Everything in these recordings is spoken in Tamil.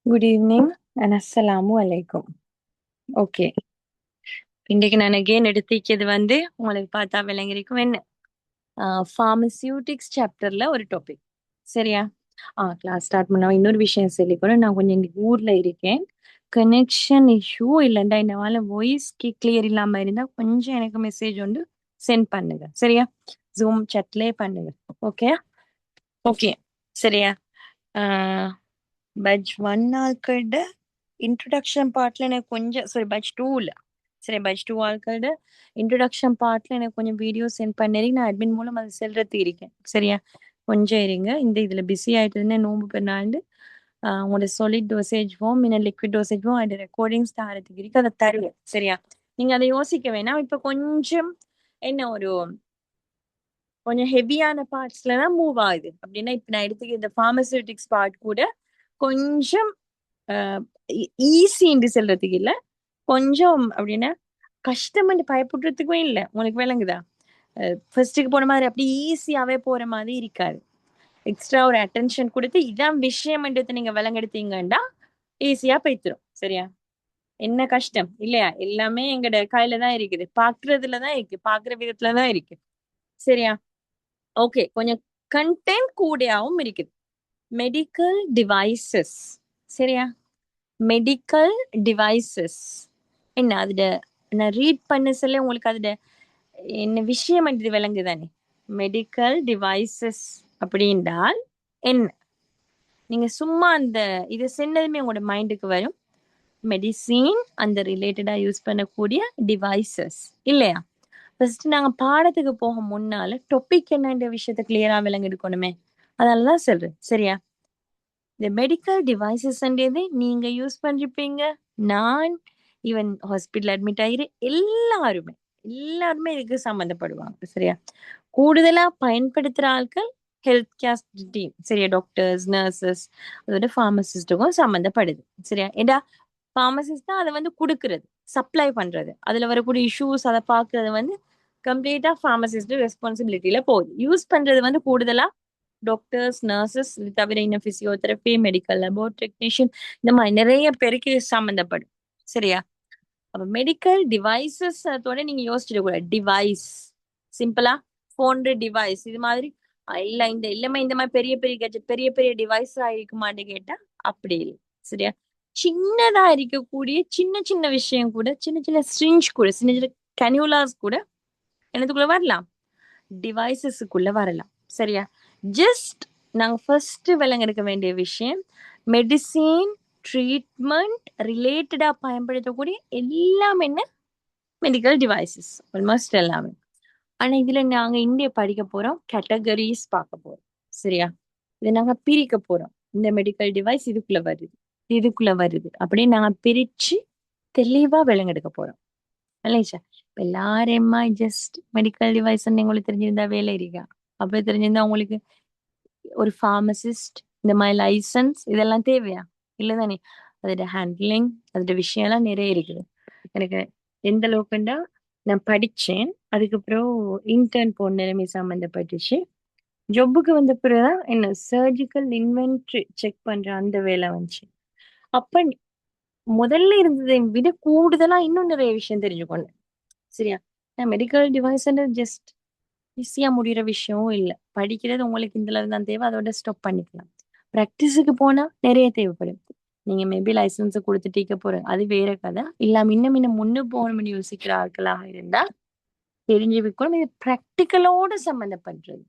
Good evening and Assalamu alaikum. Okay. இன்னைக்கு நான் again எடுத்திருக்கிறது உங்களுக்கு பார்த்தா விளங்கிருக்கும் என்ன ஃபார்மசியூட்டிக்ஸ் சாப்டர்ல ஒரு டாபிக். சரியா? கிளாஸ் ஸ்டார்ட் பண்ண இன்னொரு விஷயம் சொல்லிக்கணும். நான் கொஞ்சம் இன்னைக்கு ஊர்ல இருக்கேன். கனெக்ஷன் இஷ்யூ இல்லைண்டா என்னால வாய்ஸ் கிளியர் இல்லாம இருந்தா கொஞ்சம் எனக்கு மெசேஜ் சென்ட் பண்ணுங்க. சரியா? ஜூம் chatலயே பண்ணுங்க. ஓகே ஓகே சரியா? பட்ச் 1 ஆள்கிட்ட இன்ட்ரடக்ஷன் பார்ட்ல எனக்கு கொஞ்சம் பட்ச் 2ல சரி பட்ச் 2 ஆள்கிட்ட இன்ட்ரடக்ஷன் பார்ட்ல எனக்கு கொஞ்சம் வீடியோ சென்ட் பண்ணிருங்க. நான் அட்மின் மூலம் அதை செல்றது இருக்கேன். சரியா? கொஞ்சம் இருங்க. இதுல பிஸி ஆயிட்டு இருந்தேன் நோம்பு பெருநாண்டு. உங்களோட solid dosage form இல்ல liquid dosage form அது ரெக்கார்டிங்ஸ் தரத்துக்கு இருக்கு. அதை தருவேன். சரியா? நீங்க அதை யோசிக்க வேணாம். இப்ப கொஞ்சம் என்ன கொஞ்சம் ஹெவியான பார்ட்ஸ்ல தான் மூவ் ஆகுது. அப்படின்னா இப்ப நான் எடுத்துக்க இந்த பார்மசூட்டிக்ஸ் பார்ட் கூட கொஞ்சம் ஈஸின்னு சொல்றதுக்கு இல்ல, கொஞ்சம் அப்படின்னா கஷ்டம்னு பயப்படுறதுக்கும் இல்ல. உங்களுக்கு விளங்குதா? ஃபர்ஸ்ட்டுக்கு போன மாதிரி அப்படி ஈஸியாவே போற மாதிரி இருக்காது. எக்ஸ்ட்ரா ஒரு அட்டென்ஷன் கொடுத்து இதான் விஷயம்ன்றதை நீங்க விளங்கெடுத்தீங்கன்னா ஈஸியா போய்த்திரும். சரியா? என்ன கஷ்டம் இல்லையா? எல்லாமே எங்கட கையில தான் இருக்குது. பாக்குறதுலதான் இருக்கு, பாக்குற விதத்துலதான் இருக்கு. சரியா? ஓகே. கொஞ்சம் கண்டென்ட் கூடயாவும் இருக்குது. Medical devices. சரியா? மெடிக்கல் டிவைசஸ் என்ன அதுட நான் ரீட் பண்ண சொல்ல உங்களுக்கு அதுட என்ன விஷயம் இது விளங்குதானே? மெடிக்கல் டிவைசஸ் அப்படின்றால் என்ன? நீங்க சும்மா அந்த இதை சொன்னதுமே உங்களோட மைண்டுக்கு வரும் மெடிசின் அந்த ரிலேட்டடா யூஸ் பண்ணக்கூடிய டிவைசஸ் இல்லையா? ஃபர்ஸ்ட் நாங்க பாடத்துக்கு போக முன்னால டாபிக் என்னன்ற விஷயத்த கிளியரா விளங்கெடுக்கணுமே. அதெல்லாம் சொல்றேன். சரியா? இந்த மெடிக்கல் டிவைசஸ்ன்றது நீங்க யூஸ் பண்ணிருப்பீங்க. நான் ஈவன் ஹாஸ்பிட்டல் அட்மிட் ஆகிரு எல்லாருமே எல்லாருமே இதுக்கு சம்மந்தப்படுவாங்க. சரியா? கூடுதலா பயன்படுத்துற ஆட்கள் ஹெல்த் கேர் டீம். சரியா? டாக்டர்ஸ், நர்சஸ், அதோட ஃபார்மசிஸ்டுக்கும் சம்மந்தப்படுது. சரியா? ஏண்டா ஃபார்மசிஸ்ட் தான் அதை கொடுக்கறது, சப்ளை பண்றது, அதுல வரக்கூடிய இஷ்யூஸ் அதை பாக்குறது கம்ப்ளீட்டா ஃபார்மசிஸ்ட் ரெஸ்பான்சிபிலிட்டியில போகுது. யூஸ் பண்றது கூடுதலா டாக்டர்ஸ், நர்சஸ், இது தவிர இன்னும் பிசியோதெரப்பி, மெடிக்கல் லெபோர் டெக்னீஷியன், இந்த மாதிரி நிறைய பேருக்கு சம்மந்தப்படும். சரியா? அப்ப மெடிக்கல் டிவைசஸ் அதோட நீங்க யோசிச்சிட கூடாது. டிவைஸ் சிம்பிளா போன் டிவைஸ் இது மாதிரி இல்ல இந்த எல்லாமே இந்த மாதிரி பெரிய பெரிய gadget, பெரிய பெரிய டிவைஸ் ஆயிருக்குமான்னு கேட்டா அப்படி இல்லை. சரியா? சின்னதா இருக்கக்கூடிய சின்ன சின்ன விஷயம் கூட, சின்ன சின்ன ஸ்ட்ரிஞ்ச் கூட, சின்ன சின்ன கன்யூலாஸ் கூட என்னதுக்குள்ள வரலாம், டிவைசஸுக்குள்ள வரலாம். சரியா? ஜஸ்ட் நாங்க ஃபர்ஸ்ட் விளங்கெடுக்க வேண்டிய விஷயம் மெடிசின் ட்ரீட்மெண்ட் ரிலேட்டடா பயன்படுத்தக்கூடிய எல்லாம் என்ன மெடிக்கல் டிவைசஸ், ஆல்மோஸ்ட் எல்லாமே. ஆனா இதுல நாங்க இந்திய படிக்க போறோம், கேட்டகரிஸ் பார்க்க போறோம். சரியா? இதை நாங்க பிரிக்க போறோம். இந்த மெடிக்கல் டிவைஸ் இதுக்குள்ள வருது, இதுக்குள்ள வருது அப்படின்னு நாங்க பிரிச்சு தெளிவா விளங்கெடுக்க போறோம். இல்லைச்சா? இப்ப எல்லாருமா ஜஸ்ட் மெடிக்கல் டிவைஸ் உங்களுக்கு தெரிஞ்சிருந்தா வேலை இருக்கா? அப்படி தெரிஞ்சிருந்தா உங்களுக்கு ஒரு ஃபார்மசிஸ்ட் இந்த மாதிரி லைசன்ஸ் இதெல்லாம் தேவையா? இல்லதானே? அதோட ஹேண்ட்லிங் அதோட விஷயம் எல்லாம் நிறைய இருக்குது. எனக்கு எந்த அளவுக்குண்டா நான் படிச்சேன், அதுக்கப்புறம் இன்டர்ன் போன நிலைமை சம்மந்தப்பட்டுச்சு. ஜொப்புக்கு வந்த பிறகுதான் என்ன சர்ஜிக்கல் இன்வென்ட்ரி செக் பண்ற அந்த வேலை வந்துச்சு. அப்ப முதல்ல இருந்ததை விட கூடுதலா இன்னும் நிறைய விஷயம் தெரிஞ்சுக்கொண்டேன். சரியா? மெடிக்கல் டிவைஸ் ஜஸ்ட் ஈஸியா முடியிற விஷயமும் இல்லை. படிக்கிறது உங்களுக்கு இந்த அளவு தான் தேவை, அதோட ஸ்டாப் பண்ணிக்கலாம். ப்ராக்டிஸுக்கு போனா நிறைய தேவைப்படும். நீங்க மேபி லைசன்ஸ் கொடுத்துட்டீங்க போறீங்க, அது வேற கதை. இல்லாம இன்னும் இன்னும் முன்னு போகணும்னு யோசிக்கிற ஆட்களாக இருந்தா தெரிஞ்சு வைக்கணும். இது ப்ராக்டிக்கலோட சம்மந்தப்படுறது,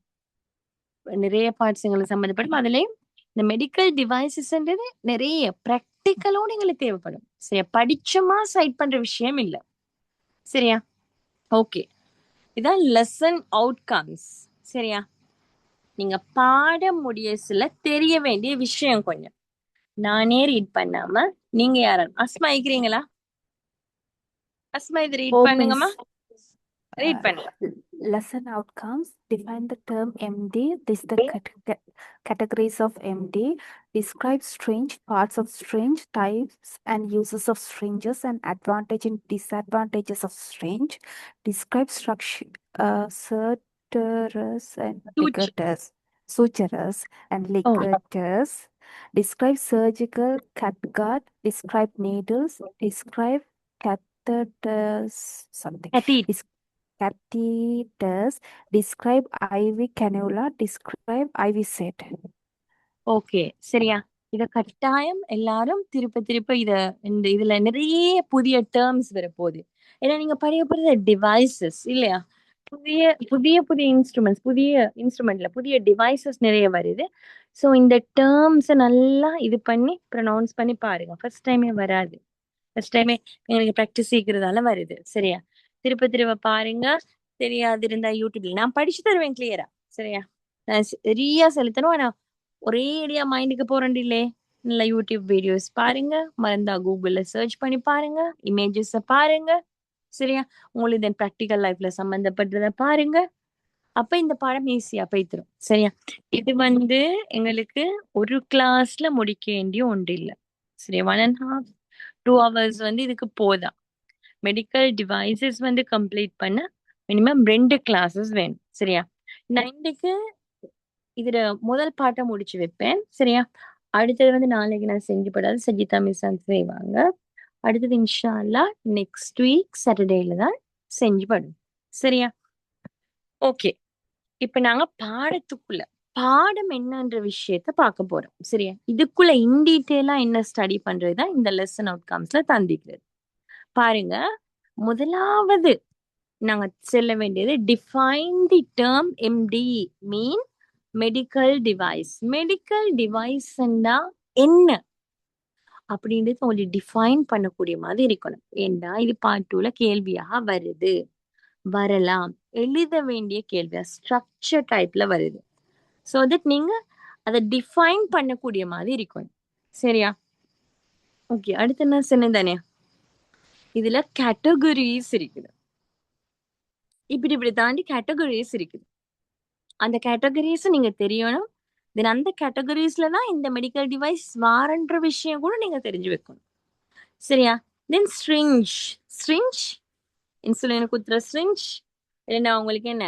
நிறைய பார்ட்ஸ் எங்களுக்கு சம்மந்தப்படும். அதுலயும் இந்த மெடிக்கல் டிவைசஸ்ன்றது நிறைய ப்ராக்டிக்கலோட எங்களுக்கு தேவைப்படும். சரியா? படிச்சோமா சைட் பண்ற விஷயம் இல்லை. சரியா? ஓகே. இதான் லெசன் அவுட்கம்ஸ். சரியா? நீங்க பாட முடிய சில தெரிய வேண்டிய விஷயம் கொஞ்சம் நானே ரீட் பண்ணாம நீங்க யாரும் அஸ்மா இருக்கிறீங்களா? அஸ்மா இது read Oh, பண்ணுங்கம்மா. Miss. Read Uh, பண்ணுங்க. Lesson outcomes define the term MD. This the categories of MD. Describe strange parts of strange types and uses of stranges and advantage and disadvantages of strange. Describe structure, suturers and Huge. ligatures, suturers and Oh, ligatures. Describe surgical catgut. Describe needles. Describe catheters. Something. Catheter. Catheters. Describe IV cannula. Describe IV set. Okay, சரியா? இத கட்டாயம் எல்லாரும் திருப்ப திருப்ப இதுல நிறைய புதிய டேர்ம்ஸ் வரப்போகுது. ஏன்னா நீங்க படிக்க போறது டிவைசஸ் இல்லையா? புதிய புதிய புதிய இன்ஸ்ட்ருமெண்ட்ல புதிய டிவைசஸ் நிறைய வருது. ஸோ இந்த டேர்ம்ஸை நல்லா இது பண்ணி ப்ரொனவுன்ஸ் பண்ணி பாருங்க. ஃபர்ஸ்ட் டைமே வராது. ஃபர்ஸ்ட் டைமே எங்களுக்கு ப்ராக்டிஸ் சீக்கிறதால வருது. சரியா? திருப்ப திருப்ப பாருங்க. தெரியாது இருந்தா யூடியூப்ல நான் படிச்சு தருவேன் கிளியரா. சரியா? நான் சரியா செலுத்தணும். ஆனா ஒரே ஐடியா மைண்டுக்கு போறண்டில்லே. நல்லா யூடியூப் வீடியோஸ் பாருங்க. மறந்தா கூகுள்ல சர்ச் பண்ணி பாருங்க. இமேஜஸ் பாருங்க. சரியா? உங்களுக்கு தென் ப்ராக்டிக்கல் லைஃப்ல சம்பந்தப்பட்டதை பாருங்க. அப்ப இந்த பாடம் ஈஸியா போய்த்திரும். சரியா? இது எங்களுக்கு ஒரு கிளாஸ்ல முடிக்க வேண்டிய ஒன்று இல்லை. சரியா? 1.5 2 hours இதுக்கு போதா. மெடிக்கல் டிவைசஸ் கம்ப்ளீட் பண்ண மினிமம் 2 கிளாஸஸ் வேணும். சரியா? நான் இன்னைக்கு இதுல முதல் பாட்டை முடிச்சு வைப்பேன். சரியா? அடுத்தது நாளைக்கு நான் செஞ்சு போடாது சஜிதா மிஸ் செய்வாங்க. அடுத்தது இன்ஷா அல்லாஹ் நெக்ஸ்ட் வீக் சாட்டர்டேல தான் செஞ்சு படும். சரியா? ஓகே, இப்ப நாங்க பாடம் என்னன்ற விஷயத்த பார்க்க போறோம். சரியா? இதுக்குள்ள இன் டீட்டெயிலா என்ன ஸ்டடி பண்றதுதான் இந்த லெசன் அவுட்கம்ஸ்ல தந்திக்கிறது. பாருங்க, முதலாவது நாங்க சொல்ல வேண்டியது define the term MD mean medical device. Medical டிவைஸ்ன்னா என்ன அப்படின்றது உங்களுக்கு டிஃபைன் பண்ணக்கூடிய மாதிரி இருக்கணும். ஏண்டா இது பார்ட் 2ல கேள்வியாக வருது, வரலாம், எழுத வேண்டிய கேள்வியா ஸ்ட்ரக்சர் டைப்ல வருது. ஸோ தட் நீங்க அதை டிஃபைன் பண்ணக்கூடிய மாதிரி இருக்கணும். சரியா? ஓகே, அடுத்து என்ன சொன்னேன் தானே, இதுல கேட்டகரிஸ் இருக்குது. இப்படி தாண்டி கேட்டகரிஸ் இருக்குது. அந்த கேட்டகரிஸ் நீங்க தெரியணும். தென் அந்த கேட்டகரிஸ்ல தான் இந்த மெடிக்கல் டிவைஸ் வாரன்ற விஷயம் கூட நீங்க தெரிஞ்சு வைக்கணும். சரியா? தென் ஸ்ட்ரிஞ்ச் இன்சுலின் குத்துற ஸ்ட்ரிஞ்ச் இல்லைன்னா உங்களுக்கு என்ன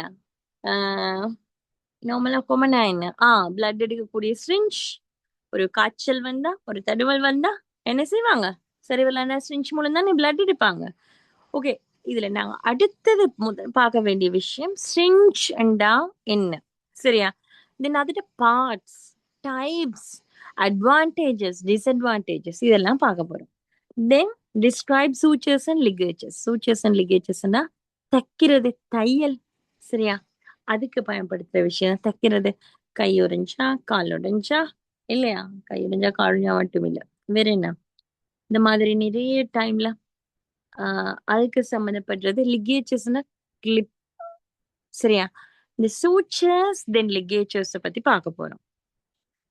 நார்மலா கொமனா என்ன பிளட் எடுக்கக்கூடிய ஸ்ட்ரிஞ்ச். ஒரு காய்ச்சல் வந்தா, ஒரு தடுவல் வந்தா என்ன செய்வாங்க? சரி விளையாட ஸ்ட்ரிஞ்ச் மூலம் தான் பிளட் எடுப்பாங்க. ஓகே, இதுல நாங்க அடுத்தது பார்க்க வேண்டிய விஷயம் ஸ்ட்ரிஞ்ச் அண்டா என்ன. சரியா? தென் அதோட பார்ட்ஸ், டைப்ஸ், அட்வான்டேஜஸ், டிஸ்அட்வான்டேஜஸ் இதெல்லாம் பார்க்க போறோம். Then describe sutures and ligatures. Sutures and லிகேச்சர்ஸ்னா தைக்கிறது, தையல். சரியா? அதுக்கு பயன்படுத்துற விஷயம் தைக்கிறது. கை உடைஞ்சா, கால் உடைஞ்சா இல்லையா? கை உடைஞ்சா கால் உடைஞ்சா மட்டும் இல்லை, வேற என்ன? இந்த மாதிரி நிறைய டைம்ல அதுக்கு சம்மந்தப்படுறது லிகேச்சர்ஸ்னா கிளிப். சரியா? இந்த சூச்சர்ஸ் தென் லிகேச்சர்ஸ் பத்தி பார்க்க போறோம்.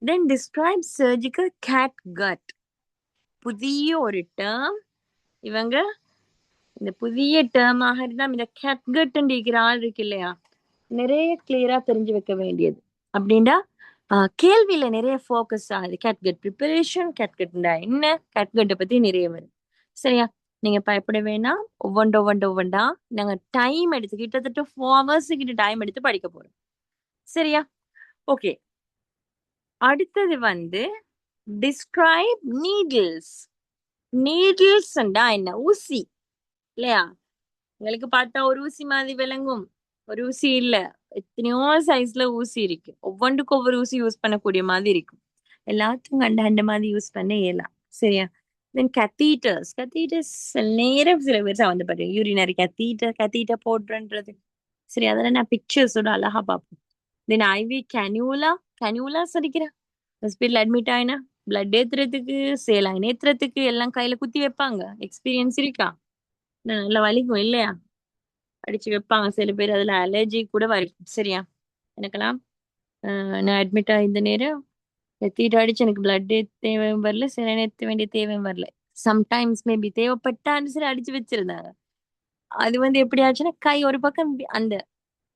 Then describe surgical gate cut. புதிய ஒரு டேர்ம். இவங்க இந்த புதிய டேர்மாக இருந்தா இந்த கேட்கட் இருக்கிற ஆள் இருக்கு இல்லையா, நிறைய கிளியரா தெரிஞ்சு வைக்க வேண்டியது. அப்படின்னா கேள்வியில நிறைய ஃபோக்கஸ் ஆகுது. கேட்கட் ப்ரிப்பரேஷன், கேட்கட்னா என்ன, கேட்கட்டை பத்தி நிறைய வரும். சரியா? நீங்க பயப்பட வேணாம். ஒவ்வொண்டா நாங்க டைம் எடுத்து கிட்டத்தட்ட 4 hours கிட்ட டைம் எடுத்து படிக்க போறோம். சரியா? ஓகே, அடுத்தது டிஸ்கிரைப் நீடில்ஸ். நீடில்ஸ்ண்டா என்ன? ஊசி இல்லையா? உங்களுக்கு பார்த்தா ஒரு ஊசி மாதிரி விளங்கும். ஒரு ஊசி இல்ல, எத்தனையோ சைஸ்ல ஊசி இருக்கு. ஒவ்வொன்றுக்கும் ஒவ்வொரு ஊசி யூஸ் பண்ணக்கூடிய மாதிரி இருக்கும். எல்லாத்துக்கும் கண்ட மாதிரி யூஸ் பண்ண இயலாம். சரியா? தென் கத்தீட்டர்ஸ். நேரம் சில பேர் சம்மந்தப்பட்ட யூரினரி கத்தீட்டர் போடுறன்றது. சரி, அதெல்லாம் நான் பிக்சர்ஸோட அழகா பார்ப்போம். தென் ஐவி கன்யூலா சொல்லிக்கிறேன். ஹாஸ்பிட்டல் அட்மிட் ஆயினா பிளட் ஏத்துறதுக்கு, சேலைன் ஏத்துறதுக்கு எல்லாம் கையில குத்தி வைப்பாங்க. எக்ஸ்பீரியன்ஸ் இருக்கா? நல்லா வலிக்கும் இல்லையா? அடிச்சு வைப்பாங்க சில பேர். அதுல அலர்ஜி கூட வரும். சரியா? எனக்கெல்லாம் நான் அட்மிட் ஆகிந்த நேரம் எத்திட்டு அடிச்சு எனக்கு பிளட் தேவையும் வரல, சில ஏற்ற வேண்டிய தேவையும் வரல. சம்டைம்ஸ் மேபி தேவைப்பட்டான்னு சரி அடிச்சு வச்சிருந்தாங்க. அது எப்படி ஆச்சுன்னா, கை ஒரு பக்கம் அந்த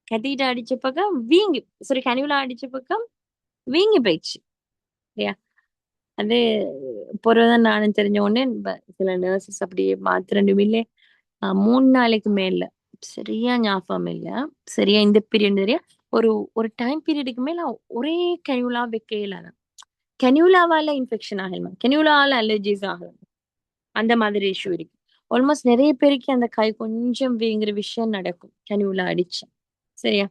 கத்திட்டு அடிச்ச பக்கம் வீங்கி, சரி கனிவுல அடிச்ச பக்கம் வீங்கி போயிடுச்சு. சரியா? அது பொறதான் நானும் தெரிஞ்ச உடனே சில நர்சஸ் அப்படியே மாத்திரண்டுமில்லே 3 நாளைக்கு மேல சரியா ஞாபகம் இல்ல. சரியா இந்த பீரியட் ஒரு டைம் பீரியடுக்கு மேல ஒரே கனிவுலா வைக்கையில கெனியூலாவால இன்ஃபெக்ஷன் ஆகலாம், கெனியூலாவால அலர்ஜிஸ் ஆகலாம், அந்த மாதிரி இஷ்யூ இருக்கு. ஆல்மோஸ்ட் நிறைய பேருக்கு அந்த கை கொஞ்சம் வீங்குற விஷயம் நடக்கும் கெனியூலா அடிச்சு. சரியா?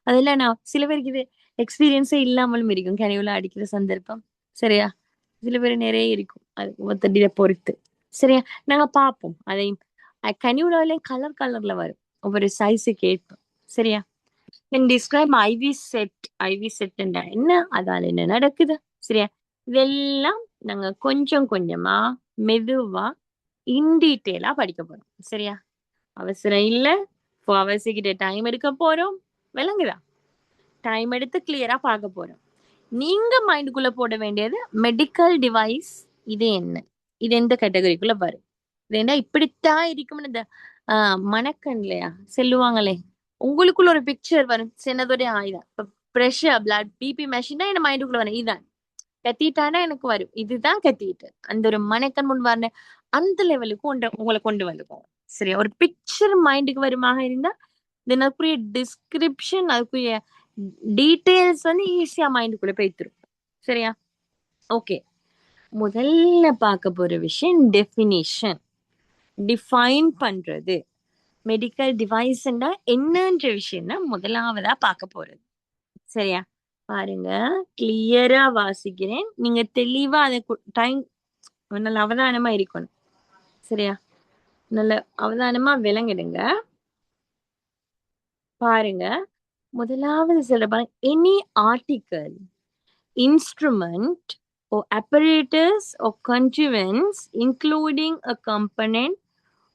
அதெல்லாம் நான் சில பேருக்கு இது எக்ஸ்பீரியன்ஸே இல்லாமலும் இருக்கும் கெனியூலா அடிக்கிற சந்தர்ப்பம். சரியா? சில பேர் நிறைய இருக்கும், அது ஒவ்வொருத்தடிய பொறுத்து. சரியா? நாங்க பார்ப்போம் அதையும். கனிவுலாலே கலர் கலர்ல வரும், ஒவ்வொரு சைஸுக்கு ஏற்ப. சரியா? Can describe IV set. IV set என்ன, அதால என்ன நடக்குது? சரியா? இதெல்லாம் நாங்க கொஞ்சம் கொஞ்சமா மெதுவா இன் டீட்டெயிலா படிக்க போறோம். சரியா? அவசரம் இல்ல, 4 hours கிட்ட டைம் எடுக்க போறோம். விளங்குதா? டைம் எடுத்து கிளியரா பார்க்க போறோம். நீங்க மைண்டுக்குள்ள போட வேண்டியது மெடிக்கல் டிவைஸ் இது என்ன, இது எந்த கேட்டகரிக்குள்ள வரும், இது என்ன இப்படித்தான் இருக்கும்னு இந்த மணக்கண்லையா சொல்லுவாங்களே, உங்களுக்குள்ள ஒரு பிக்சர் வரும் சின்னதோட ஆயுதம். இப்ப ப்ரெஷர், பிளட், பிபி மெஷின் தான் என் மைண்டுக்குள்ள வரும். இதுதான் கத்திட்டானா எனக்கு வரும், இதுதான் கத்திட்டு அந்த ஒரு மணக்கண் முன் வர அந்த லெவலுக்கு உங்களை கொண்டு வந்துக்கும். சரியா? ஒரு பிக்சர் மைண்டுக்கு வருமாக இருந்தா தென் அதுக்குரிய டிஸ்கிரிப்ஷன், அதுக்குரிய டீட்டெயில்ஸ் வந்து ஈஸியா மைண்டுக்குள்ள போய்த்திரும். சரியா? ஓகே, முதல்ல பார்க்க போற விஷயம் டெஃபினிஷன், டிஃபைன் பண்றது. மெடிக்கல் டிவைஸ்னா என்னன்ற விஷயம் தான் முதலாவதா பார்க்க போறது. சரியா? பாருங்க, கிளியரா வாசிக்கிறேன், நீங்க தெளிவா அதை டைம் நல்ல அவதானமா இருக்கணும். சரியா? நல்ல அவதானமா விளங்கிடுங்க. பாருங்க, முதலாவது சொல்ற பாருங்க, any article, instrument or apparatus or contrivance including a component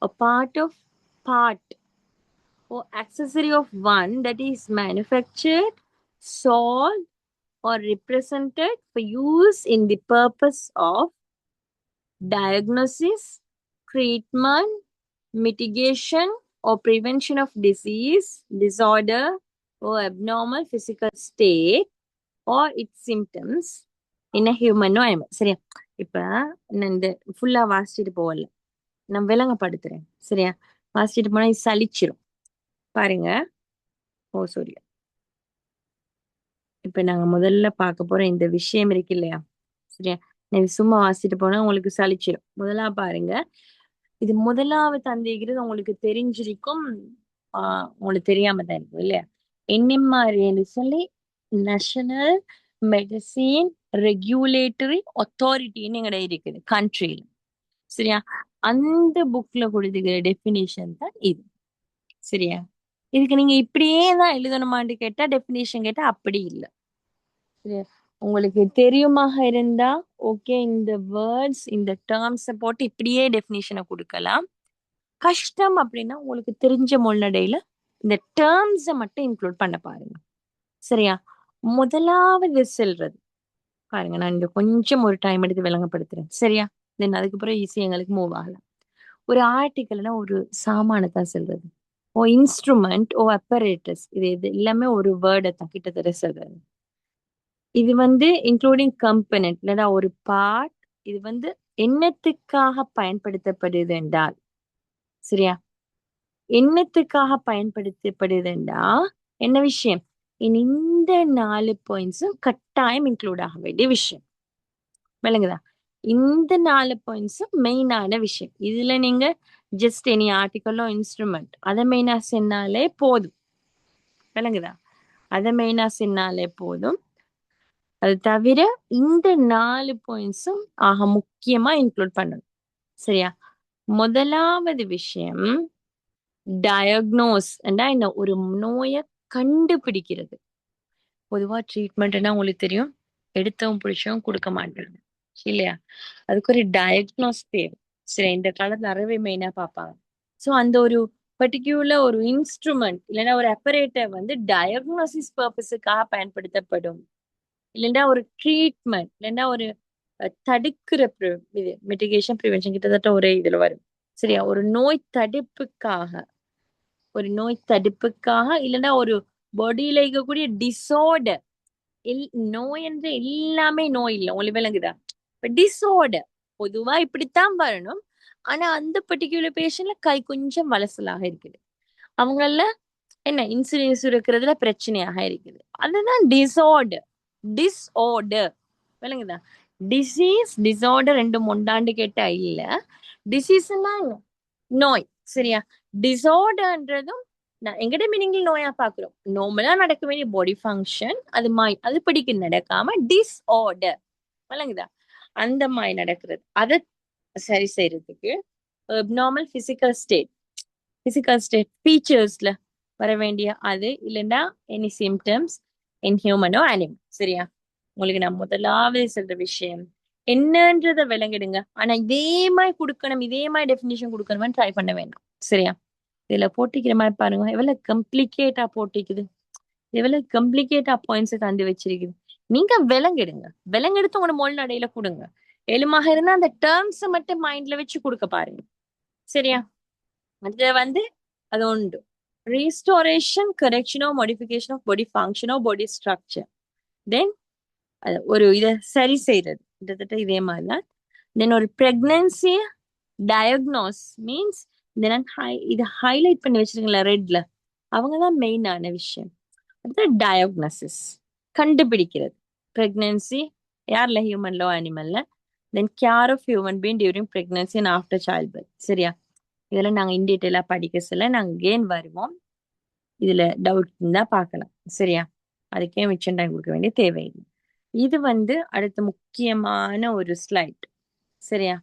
or part or accessory of one that is manufactured, sold or represented for use in the purpose of diagnosis, treatment, mitigation or prevention of disease, disorder or abnormal physical state or its symptoms in a human or animal. சரியா? இப்ப நான் இந்த ஃபுல்லா வாசிச்சுட்டு போகல, நான் விளங்கப்படுத்துறேன். சரியா? வாசிச்சுட்டு போனா இது சலிச்சிரும். பாருங்க. ஓ சாரி, இப்ப நாங்க முதல்ல பார்க்க போற இந்த விஷயம் இருக்கு இல்லையா? சரியா? நான் சும்மா வாசிச்சுட்டு போனா உங்களுக்கு சலிச்சிரும். முதலா பாருங்க, இது முதலாவது தந்திக்கிறது உங்களுக்கு தெரிஞ்சிருக்கும், உங்களுக்கு தெரியாம தான் இருக்கும் இல்லையா? NMRA சொல்லி நேஷனல் மெடிசின் ரெகுலேட்டரி அத்தாரிட்டின்னு எங்கட இருக்குது கண்ட்ரியில. சரியா? அந்த புக்ல கொடுத்துக்கிற டெபினிஷன் தான் இது. சரியா? இதுக்கு நீங்க இப்படியே தான் எழுதணுமான்னு கேட்டா, டெபினிஷன் கேட்டா அப்படி இல்லை. சரியா? உங்களுக்கு தெரியுமாக இருந்தா ஓகே, இந்த வேர்ட்ஸ் இந்த டேர்ம்ஸை போட்டு இப்படியே டெபினிஷனை கொடுக்கலாம். கஷ்டம் அப்படின்னா உங்களுக்கு தெரிஞ்ச முன்னடையில இந்த டேர்ம்ஸை மட்டும் இன்க்ளூட் பண்ண பாருங்க. சரியா? முதலாவது சொல்றது பாருங்க, நான் இங்க கொஞ்சம் ஒரு டைம் எடுத்து விளங்கப்படுத்துறேன். சரியா? தென் அதுக்கப்புறம் ஈஸி எங்களுக்கு மூவ் ஆகலாம். ஒரு ஆர்டிக்கல்னா ஒரு சாமானத்தான் சொல்றது, ஓ இன்ஸ்ட்ருமெண்ட், ஓ அப்பரேட்டஸ், இது எல்லாமே ஒரு வேர்டை தான் கிட்டத்தட்ட சொல்றது. இது வந்து இன்க்ளூடிங் கம்பனன்ட் இல்லைன்னா ஒரு பார்ட். இது வந்து என்னத்துக்காக பயன்படுத்தப்படுது என்றால், சரியா, என்னத்துக்காக பயன்படுத்தப்படுதுண்டா என்ன விஷயம், இந்த 4 பாயிண்ட்ஸும் கட்டாயம் இன்க்ளூட் ஆக வேண்டிய விஷயம். விளங்குதா? இந்த 4 பாயிண்ட்ஸும் மெயினான விஷயம். இதுல நீங்க ஜஸ்ட் எனி ஆர்டிக்கலோ இன்ஸ்ட்ருமெண்ட் அதை மெயினா சொன்னாலே போதும். விளங்குதா? அதை மெயினா சொன்னாலே போதும். அது தவிர இந்த 4 பாயிண்ட்ஸும் ஆக முக்கியமா இன்க்ளூட் பண்ணணும். சரியா? முதலாவது விஷயம் டயக்னோஸ் என்ன, ஒரு நோயை கண்டுபிடிக்கிறது. பொதுவா ட்ரீட்மெண்ட்னா உங்களுக்கு தெரியும், எடுத்தவன் பிடிச்சவன் கொடுக்க மாட்டாங்க இல்லையா? அதுக்கு ஒரு டயக்னோஸ் தேவை. சரி, இந்த காலத்துல அறவே மெயினா பார்ப்பாங்க. ஸோ அந்த ஒரு பர்டிகுலர் ஒரு இன்ஸ்ட்ருமெண்ட் இல்லைன்னா ஒரு அப்பரேட்டர் வந்து டயக்னோசிஸ் பர்பஸுக்காக பயன்படுத்தப்படும். இல்லைன்னா ஒரு ட்ரீட்மெண்ட் இல்லைன்னா ஒரு தடுக்கிற இது மிட்டிகேஷன் ப்ரிவென்ஷன் கிட்டத்தட்ட ஒரே இதுல வரும். சரியா? ஒரு நோய் தடுப்புக்காக, ஒரு நோய் தடுப்புக்காக இல்லைன்னா ஒரு பாடியில இருக்கக்கூடிய டிசார்டர். நோய் என்று எல்லாமே நோய் இல்லை, உங்களுக்கு விளங்குதா? இப்ப டிசார்டர் பொதுவா இப்படித்தான் வரணும். ஆனா அந்த பர்டிகுலர் பேஷண்ட்ல கை கொஞ்சம் வளசலாக இருக்குது, அவங்கள என்ன இன்சுலின் சுரக்கிறதுல பிரச்சனையாக இருக்குது, அதுதான் டிசார்டர். டிஸ்ஆர்டர். விளங்குதா? டிசீஸ் டிசார்டர் ரெண்டும் உண்டாண்டு கேட்டா இல்ல. டிசீஸ்னா நோய், சரியா? டிசார்டர்ன்றதும் எங்கட மீனிங்கில் நோயா பாக்குறோம். நார்மலா நடக்க வேண்டிய பாடி ஃபங்க்ஷன் அது அது படிக்க நடக்காம டிஸ்ஆர்டர் வழங்குதா, அந்த மாதிரி நடக்கிறது. அதை சரி செய்யறதுக்கு நார்மல் பிசிக்கல் ஸ்டேட் ஃபீச்சர்ஸ்ல வர வேண்டிய அது இல்லைன்னா எனி சிம்டம்ஸ் இன் ஹியூமனோ அனிமல், சரியா? உங்களுக்கு நான் முதலாவது சொல்ற விஷயம் என்னன்றத விளங்கிடுங்க. ஆனா இதே மாதிரி கொடுக்கணும், இதே மாதிரி டெஃபினிஷன் கொடுக்கணும்னு ட்ரை பண்ண வேண்டாம், சரியா? இதுல போட்டிக்கிற மாதிரி பாருங்க, எவ்வளவு கம்ப்ளிகேட்டா போட்டிக்குது, எவ்வளவு கம்ப்ளிகேட்டா பாயிண்ட்ஸ் தந்து வச்சிருக்குது. நீங்க விலங்கிடுங்க, விலங்கெடுத்து உங்களோட மொழி நடையில கொடுங்க. எழுமாக இருந்தா அந்த டேர்ம்ஸ் மட்டும் மைண்ட்ல வச்சு கொடுக்க பாருங்க, சரியா? அது அது உண்டு. ரீஸ்டோரேஷன், கரெக்ஷனோ மாடிஃபிகேஷன் ஆஃப் பாடி ஃபங்க்ஷனோ பாடி ஸ்ட்ரக்சர். தென் ஒரு இதை சரி செய்யறது கிட்டத்தட்ட இதே மாதிரிதான். தென் ஒரு பிரெக்னன்சி டயக்னோஸ் மீன்ஸ் இது ஹைலைட் பண்ணி வச்சிருக்கீங்களா ரெட்ல, அவங்கதான் மெயினான விஷயம். அடுத்து டயக்னோசிஸ், கண்டுபிடிக்கிறது. பிரெக்னன்சி யார்ல, ஹியூமன்ல அனிமல்ல. Then care of human being during pregnancy and after child birth, சரியா? இதெல்லாம் நாங்க இன் டீட்டெயிலா படிக்க சொல்ல நாங்க கேன் வருவோம். இதுல டவுட் இருந்தா பார்க்கலாம், சரியா? அதுக்கே மிச்சம் டைம் கொடுக்க வேண்டிய தேவையில்லை. இது அடுத்த முக்கியமான ஒரு ஸ்லைட், சரியா?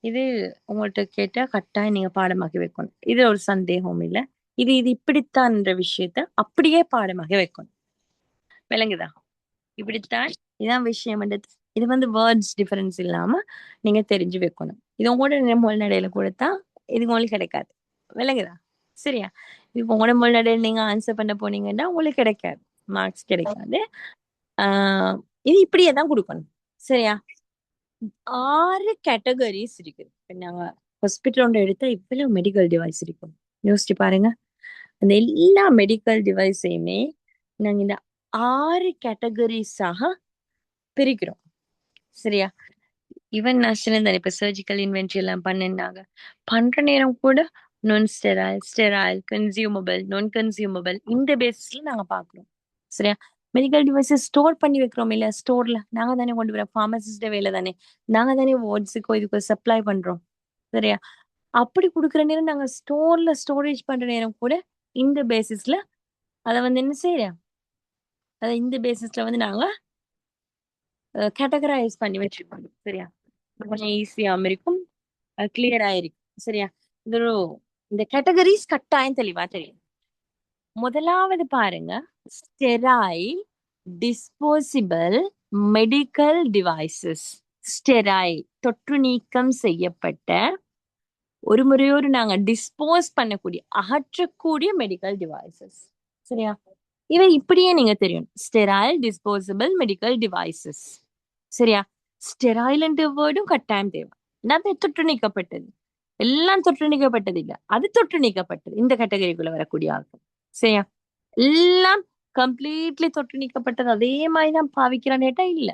இது உங்கள்கிட்ட கேட்டா கட்டாயம் நீங்க பாடமாக்கி வைக்கணும். இது ஒரு சந்தேகம் இல்லை. இது இப்படித்தான்ன்ற விஷயத்த அப்படியே பாடமாக்கி வைக்கணும், விளங்குதா? இப்படித்தான், இதான் விஷயம். இது வேர்ட்ஸ் டிஃபரன்ஸ் இல்லாம நீங்க தெரிஞ்சு வைக்கணும். இது உங்களோட மொழி நடையில கொடுத்தா இது உங்களுக்கு கிடைக்காது, விளங்குதா? சரியா? இப்போ உங்களோட மொழி நடையில நீங்க ஆன்சர் பண்ண போனீங்கன்னா உங்களுக்கு கிடைக்காது, மார்க்ஸ் கிடைக்காது. இது இப்படியே தான் கொடுக்கணும், சரியா? 6 கேட்டகரிஸ் இருக்கு. இப்ப நாங்க ஹாஸ்பிட்டல் எடுத்தா இவ்வளவு மெடிக்கல் டிவைஸ் இருக்கும், யோசிச்சு பாருங்க. அந்த எல்லா மெடிக்கல் டிவைஸையுமே நாங்க இந்த 6 கேட்டகரிஸாக பிரிக்கிறோம், சரியா? ஈவன் நான் சொல்லியிருந்தேன், இப்ப சர்ஜிக்கல் இன்வென்ட்ரி எல்லாம் பண்ற நேரம் கூட நான் ஸ்டெராய்ல், ஸ்டெராய்ல், கன்சியூமபிள், நான் கன்சியூமபிள், இந்த பேசிஸ்ல நாங்க பாக்குறோம், சரியா? மெடிக்கல் டிவைசஸ் ஸ்டோர் பண்ணி வைக்கிறோம் இல்ல, ஸ்டோர்ல நாங்க தானே கொண்டு வரோம், பார்மசிஸ்ட வேலை தானே, நாங்க தானே வார்ட்ஸுக்கோ இதுக்கோ சப்ளை பண்றோம், சரியா? அப்படி கொடுக்குற நேரம் நாங்க ஸ்டோர்ல ஸ்டோரேஜ் பண்ற நேரம் கூட இந்த பேசிஸ்ல அதை என்ன செய்யறோம், அதை இந்த பேசிஸ்ல நாங்க கேட்டகரைஸ் பண்ணி வச்சிருக்கோம், சரியா? கொஞ்சம் ஈஸியாவும் இருக்கும், கிளியர் ஆயிருக்கும், சரியா? இது இந்த கேட்டகரிஸ் கட்டாயம் தெளிவா தெரியும். முதலாவது பாருங்க, ஸ்டெராயில் டிஸ்போசிபிள் மெடிக்கல் டிவைசஸ். ஸ்டெராயில் தொற்று நீக்கம் செய்யப்பட்ட, ஒரு முறையோடு நாங்க டிஸ்போஸ் பண்ணக்கூடிய, அகற்றக்கூடிய மெடிக்கல் டிவைசஸ், சரியா? இவை இப்படியே நீங்க தெரியும், ஸ்டெராயில் டிஸ்போசபிள் மெடிக்கல் டிவைசஸ், சரியா? ஸ்டெராயில் என்ற வேர்டும் கட்டாயம் தேவை. அது தொற்று நீக்கப்பட்டது, எல்லாம் தொற்று நீக்கப்பட்டது இல்ல, அது தொற்று நீக்கப்பட்டது, இந்த கேட்டகரிக்குள்ள வரக்கூடிய ஆகும், சரியா? எல்லாம் கம்ப்ளீட்லி தொற்று நீக்கப்பட்டது அதே மாதிரிதான் பாவிக்கிறான்னு கேட்டா இல்ல.